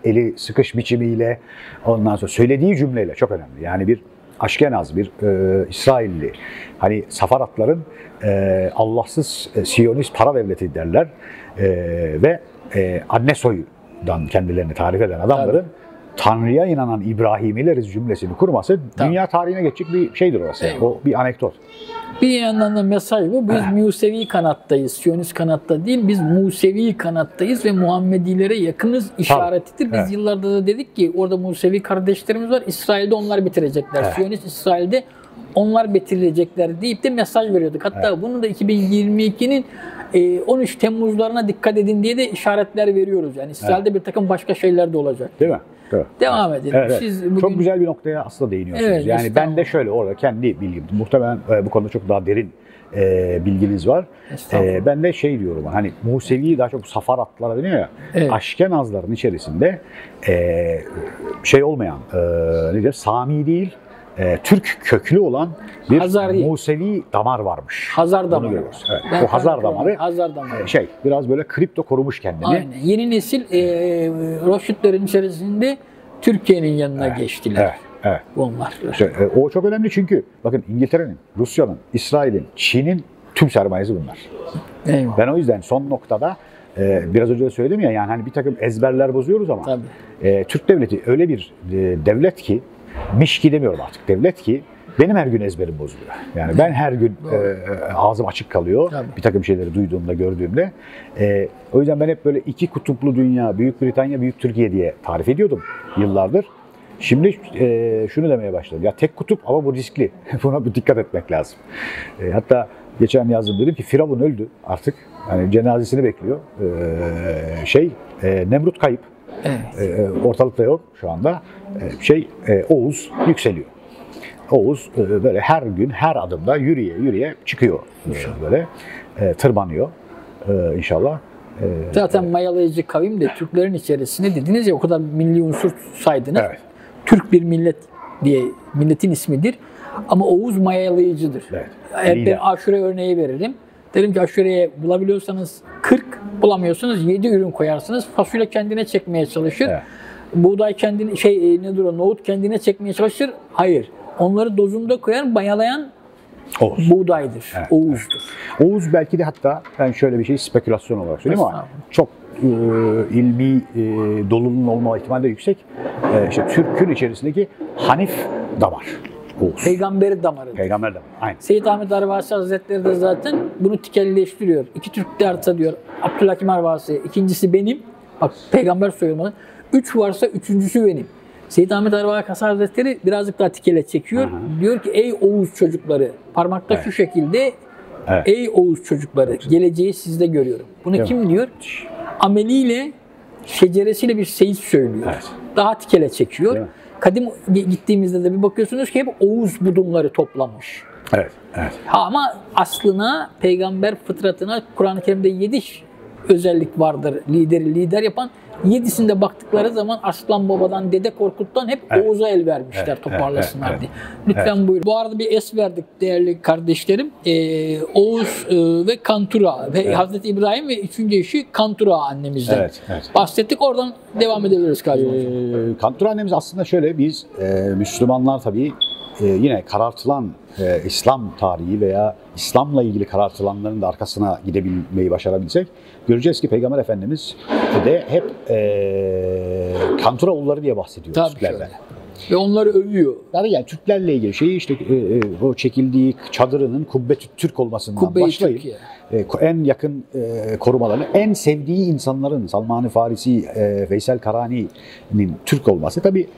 [SPEAKER 2] eli sıkış biçimiyle ondan sonra söylediği cümleyle çok önemli. Yani bir Aşkenaz, bir İsrailli. Hani Safaratların Allahsız Siyonist para devleti derler. Ve anne soyundan kendilerini tarif eden adamların Tanrı'ya inanan İbrahimileriz cümlesini kurması dünya tarihine geçecek bir şeydir orası. Yani. O bir anekdot.
[SPEAKER 1] Bir yandan da mesaj bu. Biz Musevi kanattayız. Siyonist kanatta değil. Biz Musevi kanattayız ve Muhammedilere yakınız işaretidir. Biz yıllarda da dedik ki orada Musevi kardeşlerimiz var. İsrail'de onlar bitirecekler. Siyonist İsrail'de onlar bitirilecekler deyip de mesaj veriyorduk. Hatta bunu da 2022'nin 13 Temmuzlarına dikkat edin diye de işaretler veriyoruz. Yani İsrail'de bir takım başka şeyler de olacak.
[SPEAKER 2] Değil mi? Evet.
[SPEAKER 1] Devam edelim.
[SPEAKER 2] Evet.
[SPEAKER 1] Siz bugün...
[SPEAKER 2] Çok güzel bir noktaya aslında değiniyorsunuz.
[SPEAKER 1] Evet,
[SPEAKER 2] yani ben de şöyle orada kendi bilgim, muhtemelen bu konuda çok daha derin bilginiz var. Ben de şey diyorum hani Musevi daha çok Safaratlara deniyor ya. Aşkenazların içerisinde şey olmayan Sami değil Türk köklü olan bir
[SPEAKER 1] Hazari.
[SPEAKER 2] Musevi damar varmış.
[SPEAKER 1] Hazar damarı.
[SPEAKER 2] Evet. O Hazar damarı, biraz böyle kripto korumuş kendini.
[SPEAKER 1] Aynen. Yeni nesil Roşitlerin içerisinde Türkiye'nin yanına geçtiler.
[SPEAKER 2] Evet.
[SPEAKER 1] Bunlar.
[SPEAKER 2] İşte, o çok önemli çünkü bakın İngiltere'nin, Rusya'nın, İsrail'in, Çin'in tüm sermayesi bunlar.
[SPEAKER 1] Eyvallah.
[SPEAKER 2] Ben o yüzden son noktada biraz önce de söyledim ya yani hani bir takım ezberler bozuyoruz ama Türk devleti öyle bir devlet ki mişki demiyorum artık devlet ki benim her gün ezberim bozuluyor. Yani ben her gün ağzım açık kalıyor bir takım şeyleri duyduğumda, gördüğümde. O yüzden ben hep böyle iki kutuplu dünya, Büyük Britanya, Büyük Türkiye diye tarif ediyordum yıllardır. Şimdi şunu demeye başladım. Ya tek kutup ama bu riskli. Buna bir dikkat etmek lazım. Hatta geçen yazdım dedim ki Firavun öldü artık. Yani cenazesini bekliyor. Nemrut kayıp. Ortalıkta yok şu anda. Oğuz yükseliyor. Oğuz böyle her gün her adımda yürüye çıkıyor böyle tırmanıyor inşallah.
[SPEAKER 1] Zaten mayalayıcı kavim de Türklerin içerisinde dediniz ya o kadar milli unsur saydınız. Türk bir millet diye milletin ismidir. Ama Oğuz mayalayıcıdır. Ben aşure örneği veririm. Derim ki aşureye bulabiliyorsanız 40, bulamıyorsanız 7 ürün koyarsınız. Fasulye kendine çekmeye çalışır. Buğday kendine nohut kendine çekmeye çalışır. Hayır. Onları dozunda koyan, mayalayan buğdaydır. Oğuz'dur.
[SPEAKER 2] Oğuz belki de hatta ben şöyle bir şey spekülasyon olarak söyleyeyim ama çok ilmi dolunun olma ihtimali de yüksek. İşte Türk'ün içerisindeki Hanif damar. Oğuz.
[SPEAKER 1] Peygamber damarı.
[SPEAKER 2] Peygamber damarı. Aynen.
[SPEAKER 1] Seyyid Ahmet Arvasi Hazretleri de zaten bunu tikelleştiriyor. 2 Türk derse diyor. Abdülhakim Arvasi. İkincisi benim. Bak peygamber söylüyor. 3 varsa üçüncüsü benim. Seyyid Ahmet Arvasi Hazretleri birazcık daha tikele çekiyor. Diyor ki ey Oğuz çocukları. Parmakta şu şekilde ey Oğuz çocukları. Geleceği sizde görüyorum. Bunu kim diyor? Ameliyle, şeceresiyle bir seyit söylüyor. Daha tikele çekiyor. Kadim gittiğimizde de bir bakıyorsunuz ki hep Oğuz budumları toplamış. Ama aslına, peygamber fıtratına Kur'an-ı Kerim'de 7 özellik vardır. Lideri lider yapan 7'sinde baktıkları zaman Arslan Baba'dan, Dede Korkut'tan hep Oğuz'a el vermişler toparlasınlar diye. Lütfen buyurun. Bu arada bir es verdik değerli kardeşlerim. Oğuz ve Kantura ve Hazreti İbrahim ve 3. eşi Kantura annemizden bahsettik. Oradan devam edebiliriz kardeşim.
[SPEAKER 2] Kantura annemiz aslında şöyle, biz Müslümanlar tabii yine karartılan İslam tarihi veya İslam'la ilgili karartılanların da arkasına gidebilmeyi başarabilsek, göreceğiz ki Peygamber Efendimiz de hep Kantura oğulları diye bahsediyor Türklerden.
[SPEAKER 1] Ve onları övüyor.
[SPEAKER 2] Yani Türklerle ilgili şeyi işte o çekildiği çadırının Kubbetü Türk olmasından başlayıp en yakın korumalarını, en sevdiği insanların Salman-ı Farisi, Veysel Karani'nin Türk olması tabii.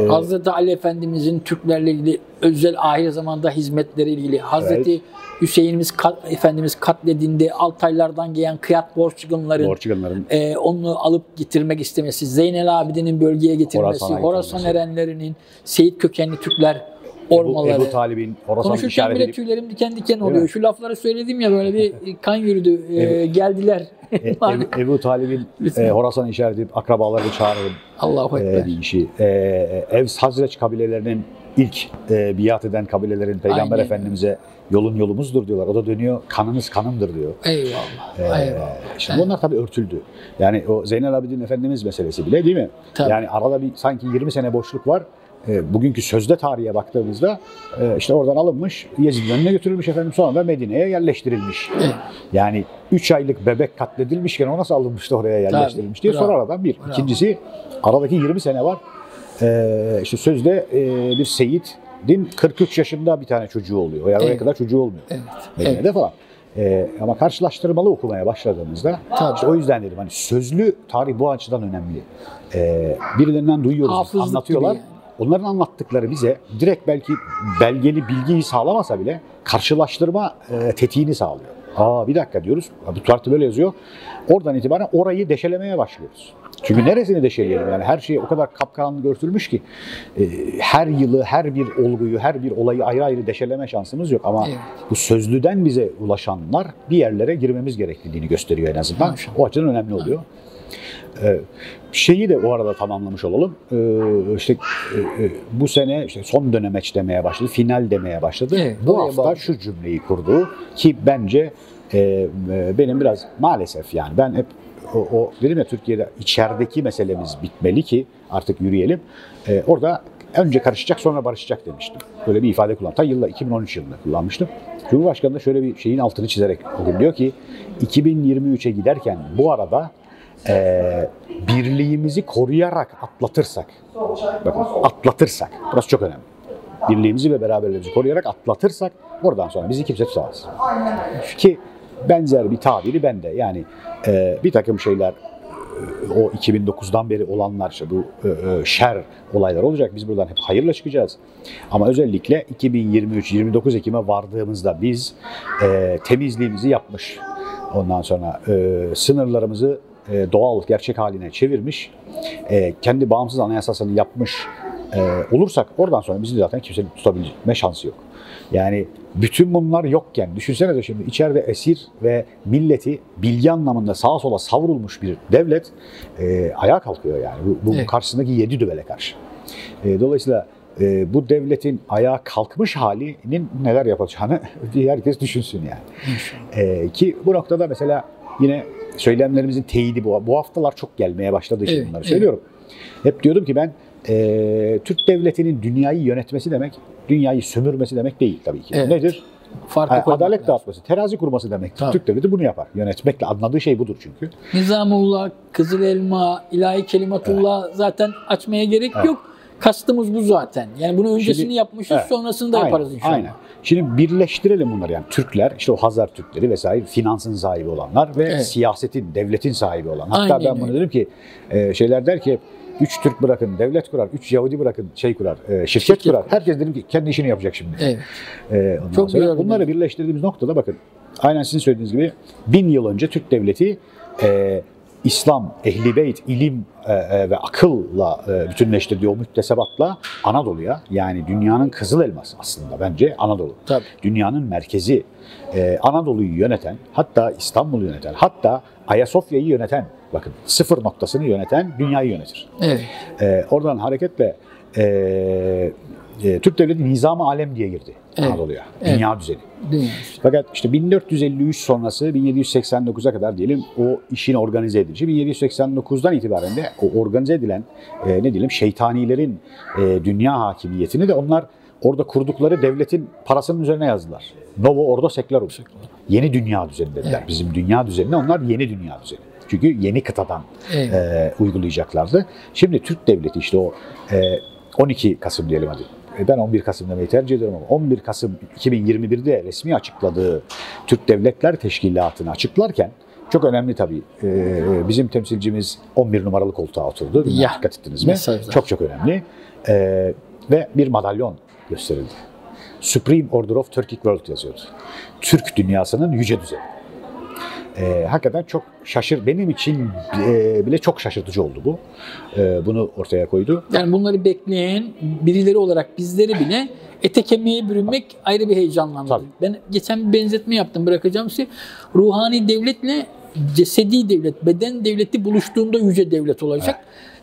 [SPEAKER 1] Hazreti Ali Efendimizin Türklerle ilgili özel ahir zamanda hizmetleriyle ilgili, Hazreti Hüseyin'imiz Efendimiz katledildiğinde Altaylardan gelen Kıyat Borçlugunların onu alıp getirmek istemesi, Zeynel Abidin'in bölgeye getirmesi, Horasan erenlerinin, Seyit kökenli Türkler olmaları.
[SPEAKER 2] Ebu Talib'in Horasan işaret
[SPEAKER 1] konuşurken bile tüylerim diken diken oluyor. Şu lafları söyledim ya, böyle bir kan yürüdü. Geldiler.
[SPEAKER 2] Ebu Talib'in Horasan işaret edip akrabalarını çağırırım.
[SPEAKER 1] Allahu Ekber.
[SPEAKER 2] Diyişi. Evs Hazreç kabilelerinin ilk biat eden kabilelerin Peygamber Efendimiz'e yolun yolumuzdur diyorlar. O da dönüyor, kanınız kanımdır diyor.
[SPEAKER 1] Eyvallah. Eyvallah.
[SPEAKER 2] Şimdi onlar tabii örtüldü. Yani o Zeynel Abidin Efendimiz meselesi bile, değil mi? Tabii. Yani arada bir sanki 20 sene boşluk var. Bugünkü sözde tarihe baktığımızda işte oradan alınmış, Yezid'in önüne götürülmüş efendim, sonra da Medine'ye yerleştirilmiş. Yani 3 aylık bebek katledilmişken o nasıl alınmıştı oraya yerleştirilmiş diye sorar adam bir. İkincisi, aradaki 20 sene var. İşte sözde bir Seyit'in 43 yaşında bir tane çocuğu oluyor. Yani oraya kadar çocuğu olmuyor. Medine'de falan. Ama karşılaştırmalı okumaya başladığımızda işte o yüzden dedim, hani sözlü tarih bu açıdan önemli. Birilerinden duyuyoruz, anlatıyorlar. Onların anlattıkları bize direkt belki belgeli bilgiyi sağlamasa bile karşılaştırma tetiğini sağlıyor. Bir dakika diyoruz, bu tarihte böyle yazıyor. Oradan itibaren orayı deşelemeye başlıyoruz. Çünkü neresini deşeleyelim? Yani her şey o kadar kapkaranlık örtülmüş ki her yılı, her bir olguyu, her bir olayı ayrı ayrı deşeleme şansımız yok. Ama bu sözlüden bize ulaşanlar bir yerlere girmemiz gerektiğini gösteriyor en azından. O açıdan önemli oluyor. Şeyi de o arada tamamlamış olalım. Bu sene işte son dönemeç demeye başladı, final demeye başladı. Bu hafta şu cümleyi kurdu ki bence benim biraz maalesef, yani ben hep o dedim ya, Türkiye'de içerideki meselemiz bitmeli ki artık yürüyelim. Orada önce karışacak sonra barışacak demiştim. Böyle bir ifade kullandım. Ta 2013 yılında kullanmıştım. Cumhurbaşkanı da şöyle bir şeyin altını çizerek bugün diyor ki 2023'e giderken bu arada birliğimizi koruyarak atlatırsak, bakın atlatırsak, burası çok önemli. Birliğimizi ve beraberliğimizi koruyarak atlatırsak oradan sonra bizi kimse tutamaz. Ki benzer bir tabiri bende, yani bir takım şeyler o 2009'dan beri olanlar, işte bu şer olaylar olacak. Biz buradan hep hayırla çıkacağız. Ama özellikle 2023-29 Ekim'e vardığımızda biz temizliğimizi yapmış. Ondan sonra sınırlarımızı doğal, gerçek haline çevirmiş, kendi bağımsız anayasasını yapmış olursak oradan sonra bizi zaten kimsenin tutabilme şansı yok. Yani bütün bunlar yokken, düşünsene de şimdi içeride esir ve milleti bilgi anlamında sağa sola savrulmuş bir devlet ayağa kalkıyor yani. Bu karşısındaki 7 düvele karşı. Dolayısıyla bu devletin ayağa kalkmış halinin neler yapacağını herkes düşünsün yani. Ki bu noktada mesela yine söylemlerimizin teyidi bu. Bu haftalar çok gelmeye başladı için bunları söylüyorum. Hep diyordum ki ben Türk devletinin dünyayı yönetmesi demek, dünyayı sömürmesi demek değil tabii ki. Nedir? Adalet dağıtması, terazi kurması demek. Türk devleti bunu yapar. Yönetmekle anladığı şey budur çünkü.
[SPEAKER 1] Nizamullah, Kızıl Elma, İlahi Kelimatullah zaten açmaya gerek yok. Kastımız bu zaten. Yani bunu öncesini yapmışız, sonrasını da yaparız inşallah. Aynen.
[SPEAKER 2] Şimdi birleştirelim bunları, yani Türkler, işte o Hazar Türkleri vesaire, finansın sahibi olanlar ve siyasetin, devletin sahibi olan. Hatta ben bunu dedim ki, şeyler der ki 3 Türk bırakın devlet kurar, 3 Yahudi bırakın şirket kurar. Herkes dedim ki kendi işini yapacak şimdi. Çok sonra bunları birleştirdiğimiz noktada bakın, aynen sizin söylediğiniz gibi 1000 yıl önce Türk devleti İslam, Ehl-i Beyt, ilim ve akılla bütünleştirdiği o müktesebatla Anadolu'ya, yani dünyanın kızıl elması aslında bence Anadolu.
[SPEAKER 1] Tabii.
[SPEAKER 2] Dünyanın merkezi, Anadolu'yu yöneten, hatta İstanbul'u yöneten, hatta Ayasofya'yı yöneten, bakın sıfır noktasını yöneten dünyayı yönetir.
[SPEAKER 1] Evet.
[SPEAKER 2] Oradan hareketle Türk Devleti Nizam-ı Alem diye girdi Anadolu'ya. Dünya düzeni.
[SPEAKER 1] Dünya.
[SPEAKER 2] Fakat işte 1453 sonrası 1789'a kadar diyelim o işin organize edilişi. 1789'dan itibaren de o organize edilen ne diyelim şeytanilerin dünya hakimiyetini de onlar orada kurdukları devletin parasının üzerine yazdılar. Novo Ordo Seclorum. Yeni dünya düzeni dediler. Bizim dünya düzenine onlar yeni dünya düzeni. Çünkü yeni kıtadan uygulayacaklardı. Şimdi Türk Devleti işte o 12 Kasım diyelim hadi. Ben 11 Kasım demeyi tercih ediyorum ama 11 Kasım 2021'de resmi açıkladığı Türk Devletler Teşkilatı'nı açıklarken çok önemli tabii. Bizim temsilcimiz 11 numaralı koltuğa oturdu. Bilmem dikkat ettiniz mi?
[SPEAKER 1] Mesajlar.
[SPEAKER 2] Çok çok önemli. Ve bir madalyon gösterildi. Supreme Order of Turkic World yazıyordu. Türk dünyasının yüce düzeni. Hakikaten çok benim için bile çok şaşırtıcı oldu bu. Bunu ortaya koydu.
[SPEAKER 1] Yani bunları bekleyen birileri olarak bizleri bile ete kemiğe bürünmek ayrı bir heyecanlandırdı. Ben geçen bir benzetme yaptım, bırakacağım size. Ruhani devletle cesedi devlet, beden devleti buluştuğunda yüce devlet olacak.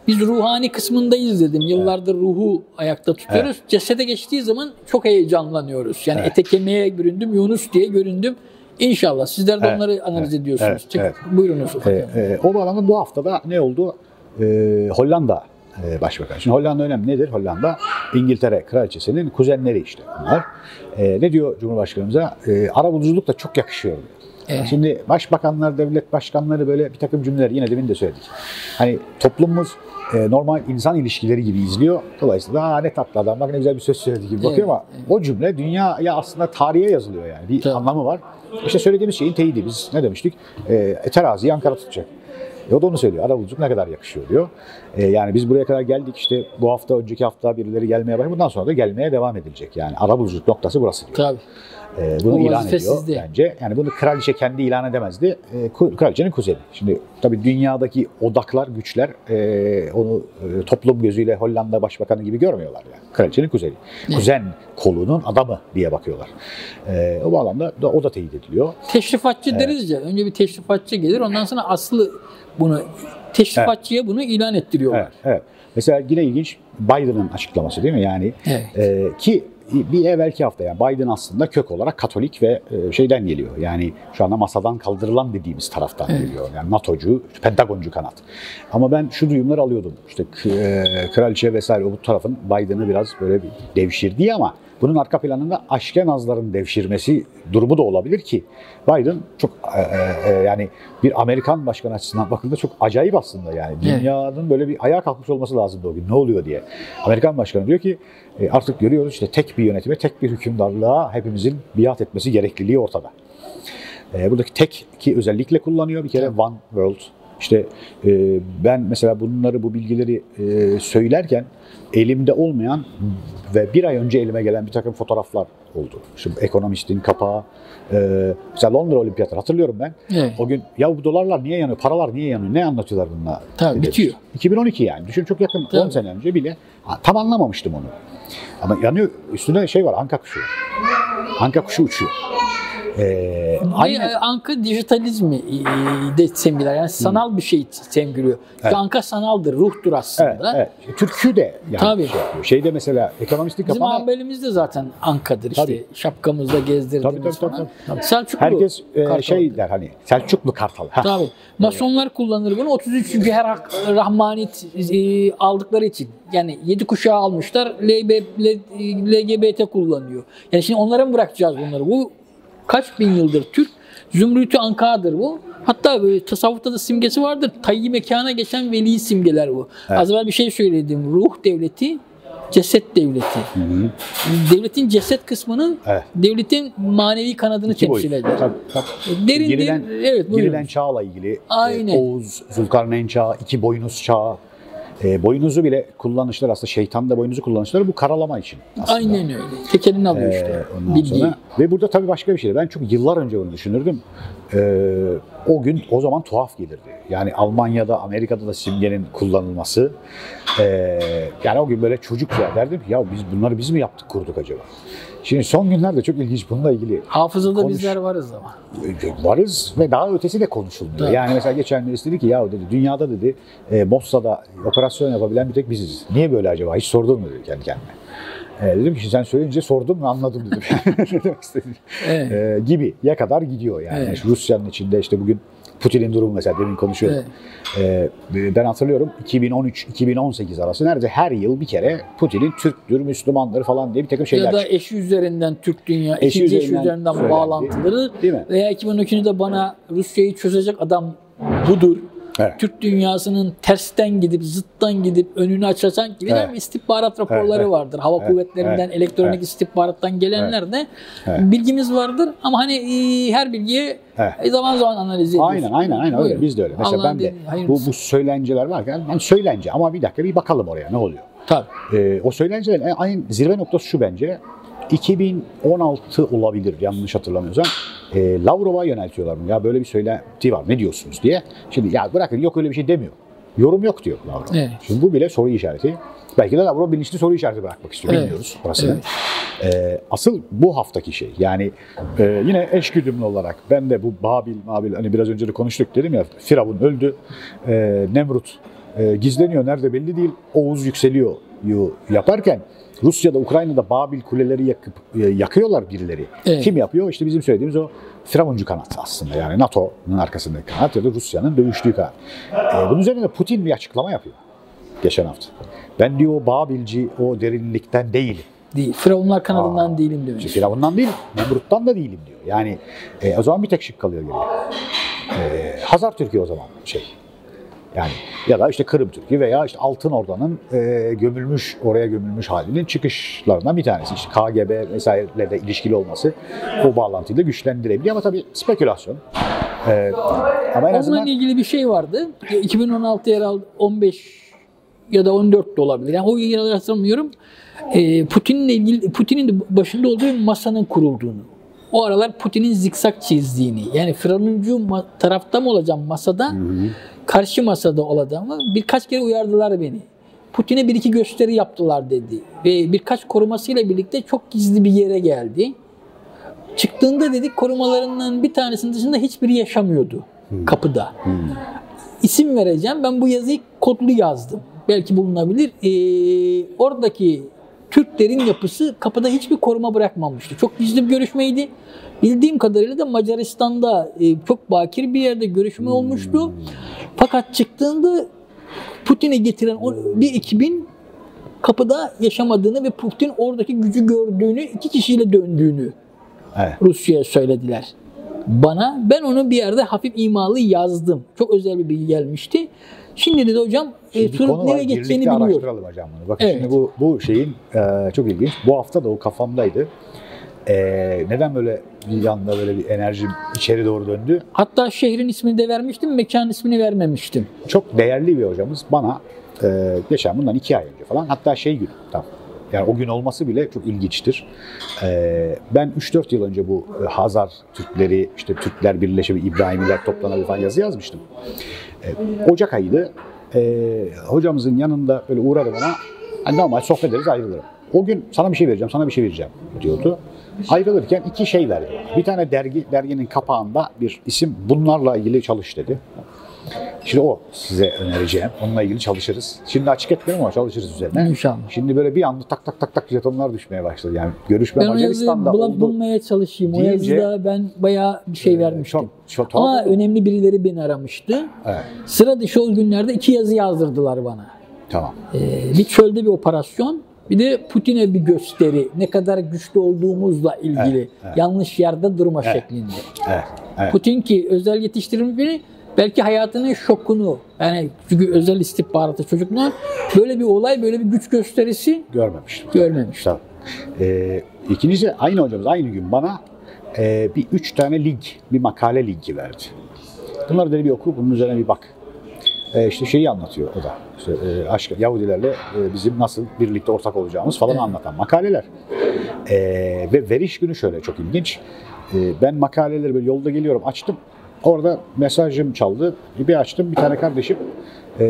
[SPEAKER 1] Biz ruhani kısmındayız dedim. Yıllardır ruhu ayakta tutuyoruz. Cesede geçtiği zaman çok heyecanlanıyoruz. Yani ete kemiğe büründüm, Yunus diye göründüm. İnşallah. Sizler de onları analiz ediyorsunuz. Buyurunuz.
[SPEAKER 2] O bağlamda bu haftada ne oldu? Hollanda Başbakanı. Şimdi Hollanda önemli. Nedir Hollanda? İngiltere Kraliçesi'nin kuzenleri işte bunlar. Ne diyor Cumhurbaşkanımıza? Arabuluculuk da çok yakışıyor diyor. Şimdi başbakanlar, devlet başkanları böyle bir takım cümleler yine demin de söyledik. Hani toplumumuz normal insan ilişkileri gibi izliyor. Dolayısıyla ne tatlı adam, bak ne güzel bir söz söyledi gibi bakıyor ama o cümle dünyaya aslında tarihe yazılıyor yani. Bir anlamı var. İşte söylediğimiz şeyin teyidi. Biz ne demiştik? Teraziyi Ankara tutacak. O da onu söylüyor. Arabuluculuk ne kadar yakışıyor diyor. Yani biz buraya kadar geldik işte bu hafta, önceki hafta birileri gelmeye başladı. Bundan sonra da gelmeye devam edilecek. Yani arabuluculuk noktası burası diyor.
[SPEAKER 1] Tabii.
[SPEAKER 2] Bunu ilan ediyor bence. Yani bunu kraliçe kendi ilan edemezdi. Kraliçenin kuzeni. Şimdi tabii dünyadaki odaklar, güçler onu toplum gözüyle Hollanda Başbakanı gibi görmüyorlar yani. Kraliçenin kuzeni. Kuzen kolunun adamı diye bakıyorlar. O bağlamda da o da teyit ediliyor.
[SPEAKER 1] Teşrifatçı deriz ya. Önce bir teşrifatçı gelir. Ondan sonra aslı bunu teşrifatçıya bunu ilan ettiriyorlar.
[SPEAKER 2] Evet. Mesela yine ilginç Biden'ın açıklaması değil mi? Yani ki bir evvelki hafta yani Biden aslında kök olarak Katolik ve şeyden geliyor. Yani şu anda masadan kaldırılan dediğimiz taraftan geliyor. Yani NATO'cu, Pentagoncu kanat. Ama ben şu duyumları alıyordum. İşte kraliçe vesaire bu tarafın Biden'ı biraz böyle bir devşirdiği ama bunun arka planında Aşkenazların devşirmesi durumu da olabilir ki Biden çok yani bir Amerikan başkanı açısından bakıldığında çok acayip aslında yani. Dünyanın böyle bir ayağa kalkmış olması lazımdı o gün. Ne oluyor diye. Amerikan başkanı diyor ki artık görüyoruz işte tek bir yönetime, tek bir hükümdarlığa hepimizin biat etmesi gerekliliği ortada. Buradaki tek ki özellikle kullanıyor bir kere One World. İşte ben mesela bu bilgileri söylerken elimde olmayan ve bir ay önce elime gelen bir takım fotoğraflar oldu. Şimdi Economist'in kapağı, mesela Londra Olimpiyatları hatırlıyorum ben. O gün ya bu dolarlar niye yanıyor, paralar niye yanıyor, ne anlatıyorlar bunlar?
[SPEAKER 1] Tabii bitiyor.
[SPEAKER 2] 2012 yani. Düşün çok yakın 10 sene önce bile tam anlamamıştım onu. Ama yanıyor, üstünde şey var, anka kuşu var. Anka kuşu uçuyor.
[SPEAKER 1] Anka dijitalizmi de simgeler. Yani sanal bir şey simgeliyor. Anka sanaldır, ruhtur aslında.
[SPEAKER 2] Evet. Türkü de yani
[SPEAKER 1] tabii.
[SPEAKER 2] Şeyde mesela Ekonomist'in kapağı.
[SPEAKER 1] Bizim ambelimizde zaten ankadır işte.
[SPEAKER 2] Tabii.
[SPEAKER 1] Şapkamızda gezdirdiğimiz falan. Selçuklu
[SPEAKER 2] herkes şey der hani Selçuklu kartalı.
[SPEAKER 1] Tabii. Masonlar kullanır bunu. 33. Cüher Rahmaniyet aldıkları için. Yani 7 kuşağı almışlar. LGBT kullanıyor. Yani şimdi onlara mı bırakacağız bunları? Bu kaç bin yıldır Türk. Zümrütü Anka'dır bu. Hatta tasavvufta da simgesi vardır. Tayyi mekana geçen veli simgeler bu. Az evvel bir şey söyledim. Ruh devleti, ceset devleti. Devletin ceset kısmını devletin manevi kanadını temsil eder. Derin
[SPEAKER 2] girilen çağla ilgili Oğuz, Zülkarneyn çağı, iki boynuz çağı. Boynuzu bile kullanışlar aslında şeytan da boynuzu kullanışları bu karalama için aslında.
[SPEAKER 1] Aynen öyle. Tekelini alıyor işte.
[SPEAKER 2] Ondan
[SPEAKER 1] Bildiği.
[SPEAKER 2] sonra, ve burada tabii başka bir şey. Ben çok yıllar önce bunu düşünürdüm. O gün o zaman tuhaf gelirdi. Yani Almanya'da, Amerika'da da simgenin kullanılması. Yani o gün böyle çocuk ya derdim ki ya bunları biz mi yaptık, kurduk acaba? Şimdi son günlerde çok ilginç bununla ilgili.
[SPEAKER 1] Hafızada bizler varız ama.
[SPEAKER 2] Varız ve daha ötesi de konuşulmuyor.
[SPEAKER 1] Tabii.
[SPEAKER 2] Yani mesela geçen birisi dedi ki ya dedi dünyada dedi Mossad'a operasyon yapabilen bir tek biziz. Niye böyle acaba? Hiç sordun mu dedi kendi kendime. Dedim ki sen söyleyince sordum ve anladım dedim. Ne demek istediğini.
[SPEAKER 1] Evet.
[SPEAKER 2] Gibi ya kadar gidiyor yani.
[SPEAKER 1] Evet.
[SPEAKER 2] İşte Rusya'nın içinde işte bugün Putin'in durumu mesela demin konuşuyorduk. Ben hatırlıyorum 2013-2018 arası neredeyse her yıl bir kere Putin'in Türktür, Müslümandır falan diye bir takım şeyler
[SPEAKER 1] Ya da
[SPEAKER 2] çıktı.
[SPEAKER 1] eşi üzerinden Türk dünya,
[SPEAKER 2] Eşi
[SPEAKER 1] ikinci eşi
[SPEAKER 2] üzerinden
[SPEAKER 1] üzerinden
[SPEAKER 2] söylendi.
[SPEAKER 1] bağlantıları
[SPEAKER 2] Değil mi?
[SPEAKER 1] veya 2012'de bana Rusya'yı çözecek adam budur.
[SPEAKER 2] Evet.
[SPEAKER 1] Türk dünyasının tersten gidip, zıttan gidip önünü açacak gibi
[SPEAKER 2] Evet.
[SPEAKER 1] istihbarat raporları
[SPEAKER 2] Evet.
[SPEAKER 1] vardır. Hava
[SPEAKER 2] Evet.
[SPEAKER 1] kuvvetlerinden,
[SPEAKER 2] Evet.
[SPEAKER 1] elektronik
[SPEAKER 2] Evet.
[SPEAKER 1] istihbarattan gelenler de
[SPEAKER 2] Evet.
[SPEAKER 1] bilgimiz vardır. Ama hani her bilgiyi
[SPEAKER 2] Evet.
[SPEAKER 1] zaman zaman analiz ediyoruz.
[SPEAKER 2] Aynen öyle.
[SPEAKER 1] Buyurun.
[SPEAKER 2] Biz de öyle. Mesela
[SPEAKER 1] Allah'ın
[SPEAKER 2] ben de
[SPEAKER 1] dediği hayırlısı.
[SPEAKER 2] bu söylenceler varken yani söylence ama bir dakika bir bakalım oraya ne oluyor.
[SPEAKER 1] Tabii.
[SPEAKER 2] O söylencelerin aynı zirve noktası şu bence. 2016 olabilir yanlış hatırlamıyorsam. Lavrov'a yöneltiyorlar bunu. Ya böyle bir söylenti var ne diyorsunuz diye. Şimdi ya bırakın yok öyle bir şey demiyor. Yorum yok diyor Lavrov.
[SPEAKER 1] Evet.
[SPEAKER 2] Şimdi bu bile soru işareti. Belki de Lavrov bilinçli soru işareti bırakmak istiyor.
[SPEAKER 1] Evet.
[SPEAKER 2] Bilmiyoruz orasını. Asıl bu haftaki şey. Yani yine eşgüdümlü olarak ben de bu Babil hani biraz önce de konuştuk dedim ya Firavun öldü. Nemrut gizleniyor nerede belli değil. Oğuz yükseliyor yaparken Rusya'da, Ukrayna'da Babil kuleleri yakıyorlar birileri.
[SPEAKER 1] Evet.
[SPEAKER 2] Kim yapıyor? İşte bizim söylediğimiz o Firavuncu kanat aslında. Yani NATO'nun arkasındaki kanat ya da Rusya'nın dövüştüğü kanat. Bunun üzerine Putin bir açıklama yapıyor geçen hafta. Ben diyor o Babilci, o derinlikten değilim.
[SPEAKER 1] Değil. Firavunlar kanadından değilim demiş.
[SPEAKER 2] Firavundan değil, Nemrut'tan da değilim diyor. Yani o zaman bir tek şık kalıyor geriye. Hazar Türkiye o zaman Yani ya da işte Kırım Türkiye veya işte Altın Orda'nın oraya gömülmüş halinin çıkışlarından bir tanesi. İşte KGB vesaireyle de ilişkili olması o bağlantıyı da güçlendirebiliyor ama tabii spekülasyon. Ama en azından
[SPEAKER 1] Onunla ilgili bir şey vardı. 2016 herhalde 15 ya da 14 de olabilir. Yani o yılları hatırlamıyorum. Putin'in de başında olduğu bir masanın kurulduğunu. O aralar Putin'in zikzak çizdiğini. Yani Firavuncu tarafta mı olacağım masada? Karşı masada olacağımı birkaç kere uyardılar beni. Putin'e bir iki gösteri yaptılar dedi. Ve birkaç korumasıyla birlikte çok gizli bir yere geldi. Çıktığında dedik korumalarından bir tanesinin dışında hiçbiri yaşamıyordu kapıda. İsim vereceğim. Ben bu yazıyı kodlu yazdım. Belki bulunabilir. Oradaki Türklerin yapısı kapıda hiçbir koruma bırakmamıştı. Çok gizli bir görüşmeydi. Bildiğim kadarıyla da Macaristan'da çok bakir bir yerde görüşme olmuştu. Fakat çıktığında Putin'e getiren bir ekibin kapıda yaşamadığını ve Putin oradaki gücü gördüğünü, 2 kişiyle döndüğünü Rusya'ya söylediler. Bana, ben onu bir yerde hafif imalı yazdım. Çok özel bir bilgi gelmişti. Şimdi de hocam nereye geçeceğini biliyor.
[SPEAKER 2] Araştıralım hocam bunu. Bakın şimdi bu şeyin çok ilginç. Bu hafta da o kafamdaydı. Neden böyle bir anda böyle bir enerjim içeri doğru döndü?
[SPEAKER 1] Hatta şehrin ismini de vermiştim, mekanın ismini vermemiştim.
[SPEAKER 2] Çok değerli bir hocamız bana geçen bundan 2 ay önce falan hatta günü tam. Yani o gün olması bile çok ilginçtir. Ben 3-4 yıl önce bu Hazar Türkleri, işte Türkler birleşimi, İbrahimiler toplanır falan yazı yazmıştım. Ocak ayıydı. Hocamızın yanında böyle uğradı bana. Hani normal sohbet ederiz ayrılırım. O gün sana bir şey vereceğim, sana bir şey vereceğim diyordu. Ayrılırken 2 şey verdi bana. Bir tane derginin kapağında bir isim bunlarla ilgili çalış dedi. Şimdi o size önereceğim. Onunla ilgili çalışırız. Şimdi açık etmiyorum ama çalışırız üzerine.
[SPEAKER 1] İnşallah.
[SPEAKER 2] Şimdi böyle bir anda tak jetonlar düşmeye başladı. Yani görüşme Macaristan'da oldu.
[SPEAKER 1] bulmaya çalışayım.
[SPEAKER 2] Deyince,
[SPEAKER 1] o yazıda ben bayağı bir şey vermiştim.
[SPEAKER 2] Çok
[SPEAKER 1] ama önemli birileri beni aramıştı.
[SPEAKER 2] Evet.
[SPEAKER 1] Sıra dışı o günlerde 2 yazı yazdırdılar bana.
[SPEAKER 2] Tamam.
[SPEAKER 1] Bir çölde bir operasyon. Bir de Putin'e bir gösteri. Ne kadar güçlü olduğumuzla ilgili.
[SPEAKER 2] Evet.
[SPEAKER 1] Yanlış yerde durma şeklinde.
[SPEAKER 2] Evet.
[SPEAKER 1] Putin ki özel yetiştirilmiş biri belki hayatının şokunu, yani çünkü özel istihbaratı çocuklar böyle bir olay, böyle bir güç gösterisi görmemiş.
[SPEAKER 2] Tamam. İkincisi aynı hocamız aynı gün bana bir 3 tane link, bir makale linki verdi. Bunları dedi bir oku, bunun üzerine bir bak. işte şeyi anlatıyor o da. İşte, Yahudilerle bizim nasıl birlikte ortak olacağımız falan anlatan makaleler. Ve veriş günü şöyle çok ilginç. Ben makaleleri böyle yolda geliyorum, açtım. Orada mesajım çaldı. Bir açtım, bir tane kardeşim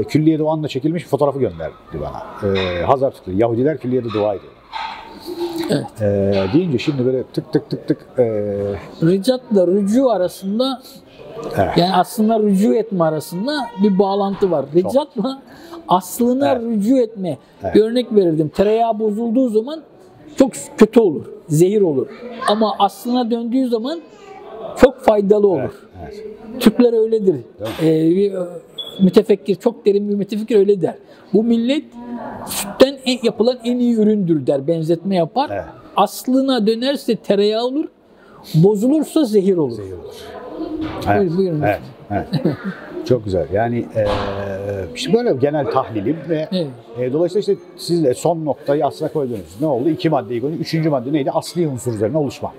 [SPEAKER 2] külliyede o anda çekilmiş fotoğrafı gönderdi bana. Hazar tutuyor. Yahudiler külliyede dua ediyor.
[SPEAKER 1] Evet.
[SPEAKER 2] Deyince şimdi böyle tık tık tık tık.
[SPEAKER 1] Ricatla rücu arasında,
[SPEAKER 2] Evet.
[SPEAKER 1] yani aslında rücu etme arasında bir bağlantı var. Ricatla aslına rücu etme.
[SPEAKER 2] Evet.
[SPEAKER 1] Bir örnek verirdim. Tereyağı bozulduğu zaman çok kötü olur, zehir olur. Ama aslına döndüğü zaman çok faydalı olur.
[SPEAKER 2] Evet.
[SPEAKER 1] Türkler öyledir. Bir mütefekkir, çok derin bir mütefekkir öyle der. Bu millet sütten yapılan en iyi üründür der, benzetme yapar.
[SPEAKER 2] Evet.
[SPEAKER 1] Aslına dönerse tereyağı olur, bozulursa zehir olur.
[SPEAKER 2] Evet.
[SPEAKER 1] Buyurun.
[SPEAKER 2] Evet. Evet. Çok güzel. Yani işte böyle genel tahlilim ve dolayısıyla işte siz de son noktayı asla koydunuz. Ne oldu? 2 maddeyi koydunuz. 3. madde neydi? Asli unsur üzerine oluşma.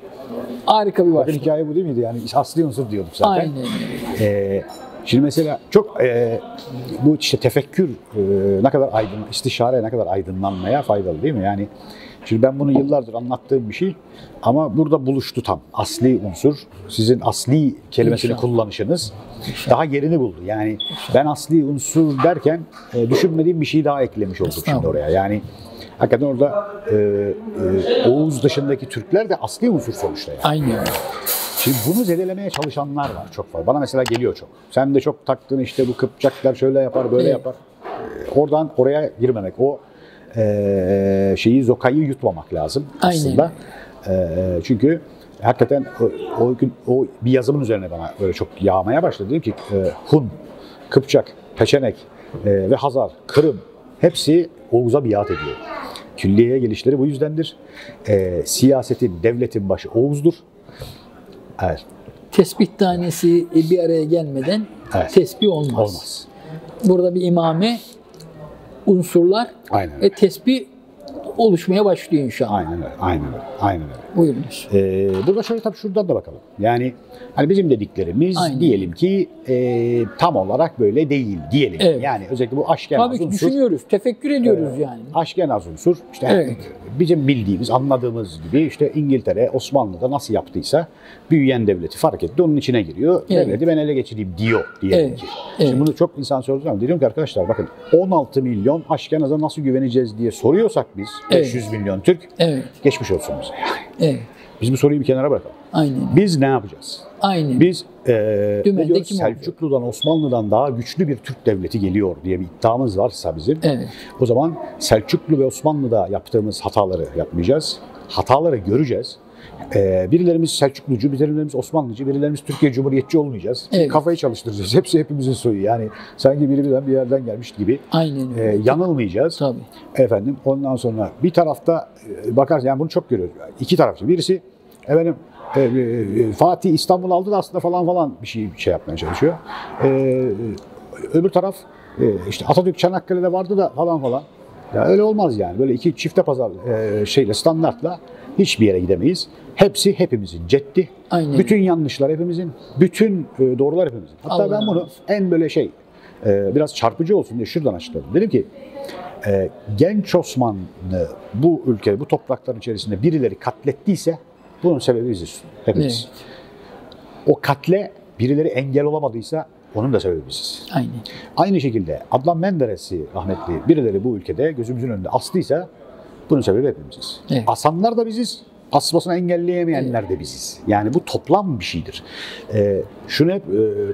[SPEAKER 1] Harika bir
[SPEAKER 2] Bakın
[SPEAKER 1] başlık.
[SPEAKER 2] hikaye bu değil miydi? Yani asli unsur diyorduk zaten.
[SPEAKER 1] Aynen.
[SPEAKER 2] Şimdi mesela çok bu işte tefekkür ne kadar istişare ne kadar aydınlanmaya faydalı değil mi? Yani şimdi ben bunu yıllardır anlattığım bir şey ama burada buluştu tam. Asli unsur, sizin asli kelimesini
[SPEAKER 1] İnşallah.
[SPEAKER 2] kullanışınız daha yerini buldu. Yani ben asli unsur derken düşünmediğim bir şey daha eklemiş olduk şimdi oraya. Yani hakikaten orada Oğuz dışındaki Türkler de asli unsur sonuçta yani.
[SPEAKER 1] Aynen.
[SPEAKER 2] Şimdi bunu zedelemeye çalışanlar var çok fazla. Bana mesela geliyor çok. Sen de çok taktın işte bu Kıpçaklar şöyle yapar, böyle yapar. Oradan oraya girmemek. O zokayı yutmamak lazım aslında. Çünkü hakikaten o bir yazımın üzerine bana böyle çok yağmaya başladı. Dedim ki Hun, Kıpçak, Peçenek ve Hazar, Kırım hepsi Oğuz'a biat ediyor. Külliyeye gelişleri bu yüzdendir. Siyasetin, devletin başı Oğuz'dur. Evet.
[SPEAKER 1] Tesbih tanesi bir araya gelmeden tesbih olmaz.
[SPEAKER 2] Olmaz.
[SPEAKER 1] Burada bir imame, unsurlar
[SPEAKER 2] Aynen.
[SPEAKER 1] ve tesbih oluşmaya başlıyor inşallah.
[SPEAKER 2] Aynen öyle. Aynen öyle. Aynen öyle.
[SPEAKER 1] Buyurunuz.
[SPEAKER 2] Burada şöyle tabii şuradan da bakalım. Yani hani bizim dediklerimiz
[SPEAKER 1] Aynen.
[SPEAKER 2] diyelim ki tam olarak böyle değil diyelim.
[SPEAKER 1] Evet.
[SPEAKER 2] Yani özellikle bu aşkenaz
[SPEAKER 1] Tabii ki
[SPEAKER 2] unsur.
[SPEAKER 1] düşünüyoruz, tefekkür ediyoruz yani.
[SPEAKER 2] Aşkenaz unsur işte
[SPEAKER 1] Evet.
[SPEAKER 2] bizim bildiğimiz, anladığımız gibi işte İngiltere, Osmanlı'da nasıl yaptıysa büyüyen devleti fark etti. Onun içine giriyor.
[SPEAKER 1] Evet.
[SPEAKER 2] Devleti ben ele geçireyim diyor diyelim
[SPEAKER 1] Evet.
[SPEAKER 2] ki.
[SPEAKER 1] Evet.
[SPEAKER 2] Şimdi bunu çok insan sorduğu zaman diyorum ki arkadaşlar bakın 16 milyon Aşkenaz'a nasıl güveneceğiz diye soruyorsak biz 500 milyon Türk
[SPEAKER 1] Evet.
[SPEAKER 2] geçmiş olsun bize.
[SPEAKER 1] Evet.
[SPEAKER 2] Biz bu soruyu bir kenara bırakalım.
[SPEAKER 1] Aynen.
[SPEAKER 2] Biz ne yapacağız?
[SPEAKER 1] Aynen.
[SPEAKER 2] Biz
[SPEAKER 1] Dümende
[SPEAKER 2] diyoruz,
[SPEAKER 1] kim olacak?
[SPEAKER 2] Selçuklu'dan, Osmanlı'dan daha güçlü bir Türk devleti geliyor diye bir iddiamız varsa bizim,
[SPEAKER 1] Evet.
[SPEAKER 2] o zaman Selçuklu ve Osmanlı'da yaptığımız hataları yapmayacağız. Hataları göreceğiz. Birilerimiz Selçuklucu, birilerimiz Osmanlıcı, birilerimiz Türkiye Cumhuriyetçi olmayacağız.
[SPEAKER 1] Evet.
[SPEAKER 2] Kafayı çalıştıracağız. Hepsi hepimizin soyu. Yani sanki biri bir yerden gelmiş gibi.
[SPEAKER 1] Aynen öyle.
[SPEAKER 2] Yanılmayacağız.
[SPEAKER 1] Tabii.
[SPEAKER 2] Efendim ondan sonra bir tarafta bakarsın yani bunu çok görüyoruz. İki tarafta. Birisi efendim Fatih İstanbul aldı da aslında falan bir şey yapmaya çalışıyor. Öbür taraf işte Atatürk Çanakkale'de vardı da falan. Ya öyle olmaz yani. Böyle iki çifte pazar standartla hiçbir yere gidemeyiz. Hepsi hepimizin cetti.
[SPEAKER 1] Aynen.
[SPEAKER 2] Bütün yanlışlar hepimizin, bütün doğrular hepimizin. Hatta
[SPEAKER 1] Allah
[SPEAKER 2] ben bunu
[SPEAKER 1] razı olsun.
[SPEAKER 2] en böyle biraz çarpıcı olsun diye şuradan açıkladım. Dedim ki genç Osmanlı bu ülke, bu toprakların içerisinde birileri katlettiyse bunun sebebi biziz. Hepimiz.
[SPEAKER 1] Evet.
[SPEAKER 2] O katle birileri engel olamadıysa onun da sebebi biziz.
[SPEAKER 1] Aynen.
[SPEAKER 2] Aynı şekilde Adnan Menderes'i rahmetli birileri bu ülkede gözümüzün önünde astıysa bunun sebebi hepimiziz.
[SPEAKER 1] Evet.
[SPEAKER 2] Asanlar da biziz, asmasını engelleyemeyenler de biziz. Yani bu toplam bir şeydir. Şunu hep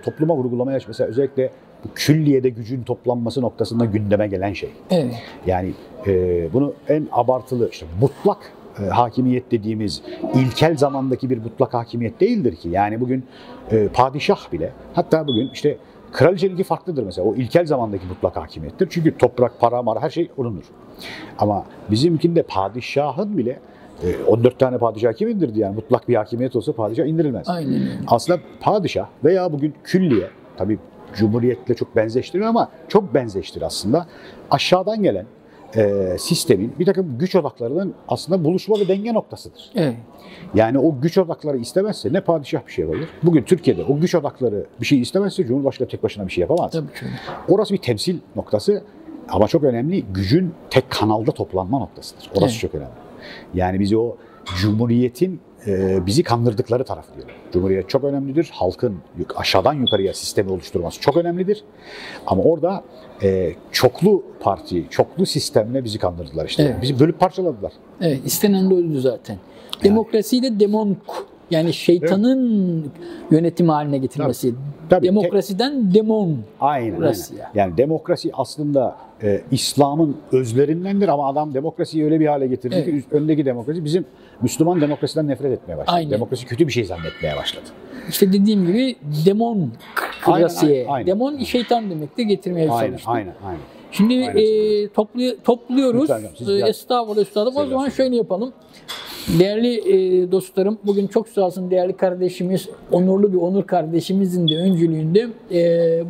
[SPEAKER 2] topluma vurgulamaya mesela özellikle bu külliyede gücün toplanması noktasında gündeme gelen şey.
[SPEAKER 1] Evet.
[SPEAKER 2] Yani bunu en abartılı işte mutlak hakimiyet dediğimiz ilkel zamandaki bir mutlak hakimiyet değildir ki. Yani bugün padişah bile hatta bugün işte kraliçeninki farklıdır mesela. O ilkel zamandaki mutlak hakimiyettir. Çünkü toprak, para, mara her şey onundur. Ama bizimkinde padişahın bile 14 tane padişah kim indirdi yani? Mutlak bir hakimiyet olsa padişah indirilmez.
[SPEAKER 1] Aynen öyle.
[SPEAKER 2] Aslında padişah veya bugün külliye, tabii cumhuriyetle çok benzeştiriyor ama çok benzeştir aslında. Aşağıdan gelen sistemin, bir takım güç odaklarının aslında buluşma ve denge noktasıdır.
[SPEAKER 1] Evet.
[SPEAKER 2] Yani o güç odakları istemezse ne padişah bir şey yapabilir. Bugün Türkiye'de o güç odakları bir şey istemezse Cumhurbaşkanı tek başına bir şey yapamaz.
[SPEAKER 1] Tabii ki.
[SPEAKER 2] Orası bir temsil noktası ama çok önemli, gücün tek kanalda toplanma noktasıdır. Orası
[SPEAKER 1] Evet.
[SPEAKER 2] çok önemli. Yani bizi o Cumhuriyet'in bizi kandırdıkları tarafı diyor. Cumhuriyet çok önemlidir. Halkın aşağıdan yukarıya sistemi oluşturması çok önemlidir. Ama orada çoklu parti, çoklu sistemle bizi kandırdılar işte.
[SPEAKER 1] Evet.
[SPEAKER 2] Bizi bölüp parçaladılar.
[SPEAKER 1] Evet, istenen de oydu zaten. Demokrasiyle demonk, yani şeytanın yönetimi haline getirmesi.
[SPEAKER 2] Tabii,
[SPEAKER 1] Demokrasiden demon.
[SPEAKER 2] Aynen.
[SPEAKER 1] Rusya.
[SPEAKER 2] Yani demokrasi aslında İslam'ın özlerindendir ama adam demokrasiyi öyle bir hale getirdi
[SPEAKER 1] Evet.
[SPEAKER 2] ki öndeki demokrasi bizim Müslüman demokrasiden nefret etmeye başladı.
[SPEAKER 1] Aynen.
[SPEAKER 2] Demokrasi kötü bir şey zannetmeye başladı.
[SPEAKER 1] İşte dediğim gibi demon Rusya'ya.
[SPEAKER 2] aynen.
[SPEAKER 1] Demon şeytan demekti, getirmeye çalıştı.
[SPEAKER 2] Aynen.
[SPEAKER 1] Şimdi topluyoruz.
[SPEAKER 2] Lütfen hocam, siz biraz-
[SPEAKER 1] Estağfurullah üstadım. O
[SPEAKER 2] Siz
[SPEAKER 1] zaman
[SPEAKER 2] biraz-
[SPEAKER 1] şöyle yapalım. Değerli dostlarım, bugün çok sağ olsun değerli kardeşimiz, onurlu bir Onur kardeşimizin de öncülüğünde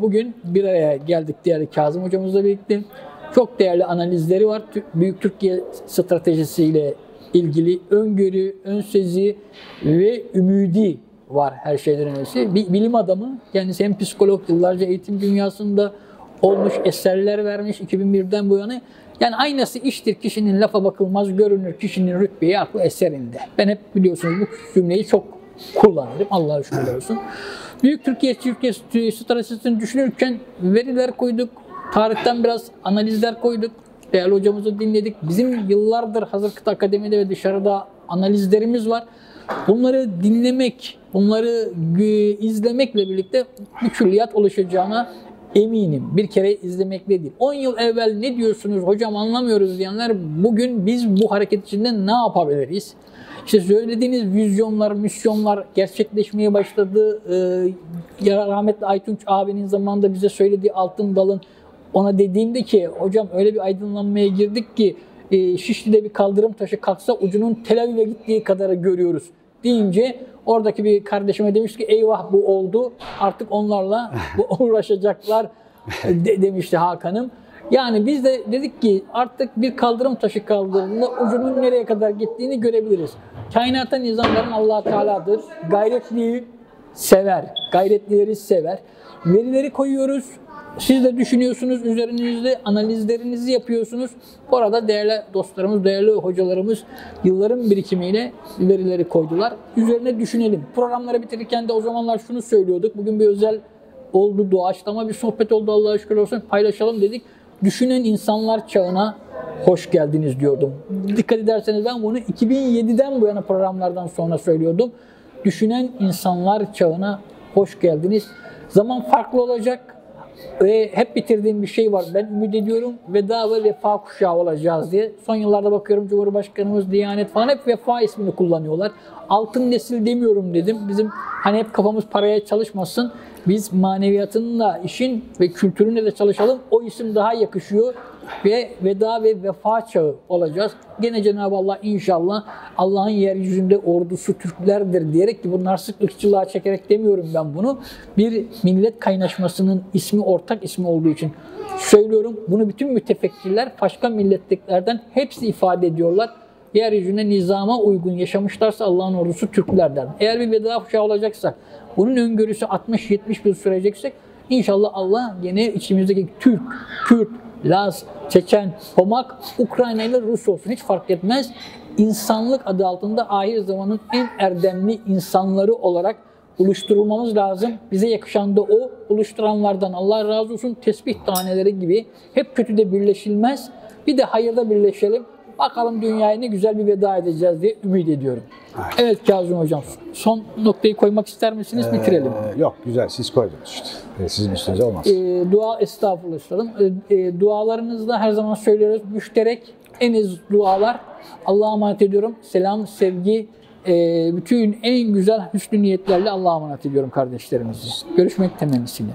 [SPEAKER 1] bugün bir araya geldik değerli Kazım hocamızla birlikte. Çok değerli analizleri var. Büyük Türkiye stratejisiyle ilgili öngörü, önsezi ve ümidi var her şeyden önemlisi. Bir bilim adamı, kendisi hem psikolog, yıllarca eğitim dünyasında olmuş, eserler vermiş 2001'den bu yana. Yani aynası iştir, kişinin lafa bakılmaz, görünür kişinin rütbeyi aklı eserinde. Ben hep biliyorsunuz bu cümleyi çok kullanırım, Allah'a şükürler olsun. Büyük Türkiye stratejisini düşünürken veriler koyduk, tarihten biraz analizler koyduk, değerli hocamızı dinledik. Bizim yıllardır Hazır Kıta Akademi'de ve dışarıda analizlerimiz var. Bunları dinlemek, bunları izlemekle birlikte bir külliyat oluşacağına eminim. Bir kere izlemekle değil. 10 yıl evvel ne diyorsunuz hocam anlamıyoruz diyenler bugün biz bu hareket içinde ne yapabiliriz? İşte söylediğiniz vizyonlar, misyonlar gerçekleşmeye başladı. Rahmetli Aytunç abinin zamanında bize söylediği altın dalın, ona dediğimde ki hocam öyle bir aydınlanmaya girdik ki Şişli'de bir kaldırım taşı kalksa ucunun Tel Aviv'e gittiği kadarı görüyoruz deyince oradaki bir kardeşime demiş ki eyvah bu oldu artık onlarla uğraşacaklar demişti Hakan'ım. Yani biz de dedik ki artık bir kaldırım taşı kaldırdığında ucunun nereye kadar gittiğini görebiliriz. Kainata nizamların Allah Teala'dır. Gayretliyi sever, gayretlileri sever. Verileri koyuyoruz. Siz de düşünüyorsunuz, üzerinizde analizlerinizi yapıyorsunuz. Bu arada değerli dostlarımız, değerli hocalarımız yılların birikimiyle verileri koydular. Üzerine düşünelim. Programları bitirirken de o zamanlar şunu söylüyorduk. Bugün bir özel oldu, doğaçlama bir sohbet oldu Allah'a şükür olsun. Paylaşalım dedik. Düşünen insanlar çağına hoş geldiniz diyordum. Dikkat ederseniz ben bunu 2007'den bu yana programlardan sonra söylüyordum. Düşünen insanlar çağına hoş geldiniz. Zaman farklı olacak. Ve hep bitirdiğim bir şey var. Ben ümit ediyorum veda ve vefa kuşağı olacağız diye. Son yıllarda bakıyorum Cumhurbaşkanımız, Diyanet falan hep vefa ismini kullanıyorlar. Altın nesil demiyorum dedim. Bizim hani hep kafamız paraya çalışmasın. Biz maneviyatınla, işin ve kültürünle de çalışalım. O isim daha yakışıyor ve veda ve vefa çağı olacağız. Gene Cenab-ı Allah inşallah Allah'ın yeryüzünde ordusu Türklerdir diyerek ki bunlar sık ırkçılığa çekerek demiyorum ben bunu. Bir millet kaynaşmasının ismi ortak ismi olduğu için söylüyorum. Bunu bütün mütefekkirler başka milletlerden hepsi ifade ediyorlar. Yeryüzünde nizama uygun yaşamışlarsa Allah'ın ordusu Türklerden. Eğer bir veda kuşağı olacaksa, bunun öngörüsü 60-70 yıl süreceksek inşallah Allah gene içimizdeki Türk, Kürt, Laz, Çeçen, Pomak, Ukrayna ile Rus olsun hiç fark etmez. İnsanlık adı altında ahir zamanın en erdemli insanları olarak oluşturulmamız lazım. Bize yakışan da o. Oluşturanlardan Allah razı olsun. Tesbih taneleri gibi hep kötüde birleşilmez. Bir de hayırda birleşelim. Bakalım dünyaya ne güzel bir veda edeceğiz diye ümit ediyorum. Evet Kazım Hocam, son noktayı koymak ister misiniz? Bitirelim.
[SPEAKER 2] Yok güzel, siz koydunuz işte. Sizin üstünüze olmaz.
[SPEAKER 1] Dua estağfurullah üstadım. Dualarınızda her zaman söylüyoruz. Müşterek en az dualar. Allah'a emanet ediyorum. Selam, sevgi, bütün en güzel hüsnü niyetlerle Allah'a emanet ediyorum kardeşlerimizi. Görüşmek temennisiyle.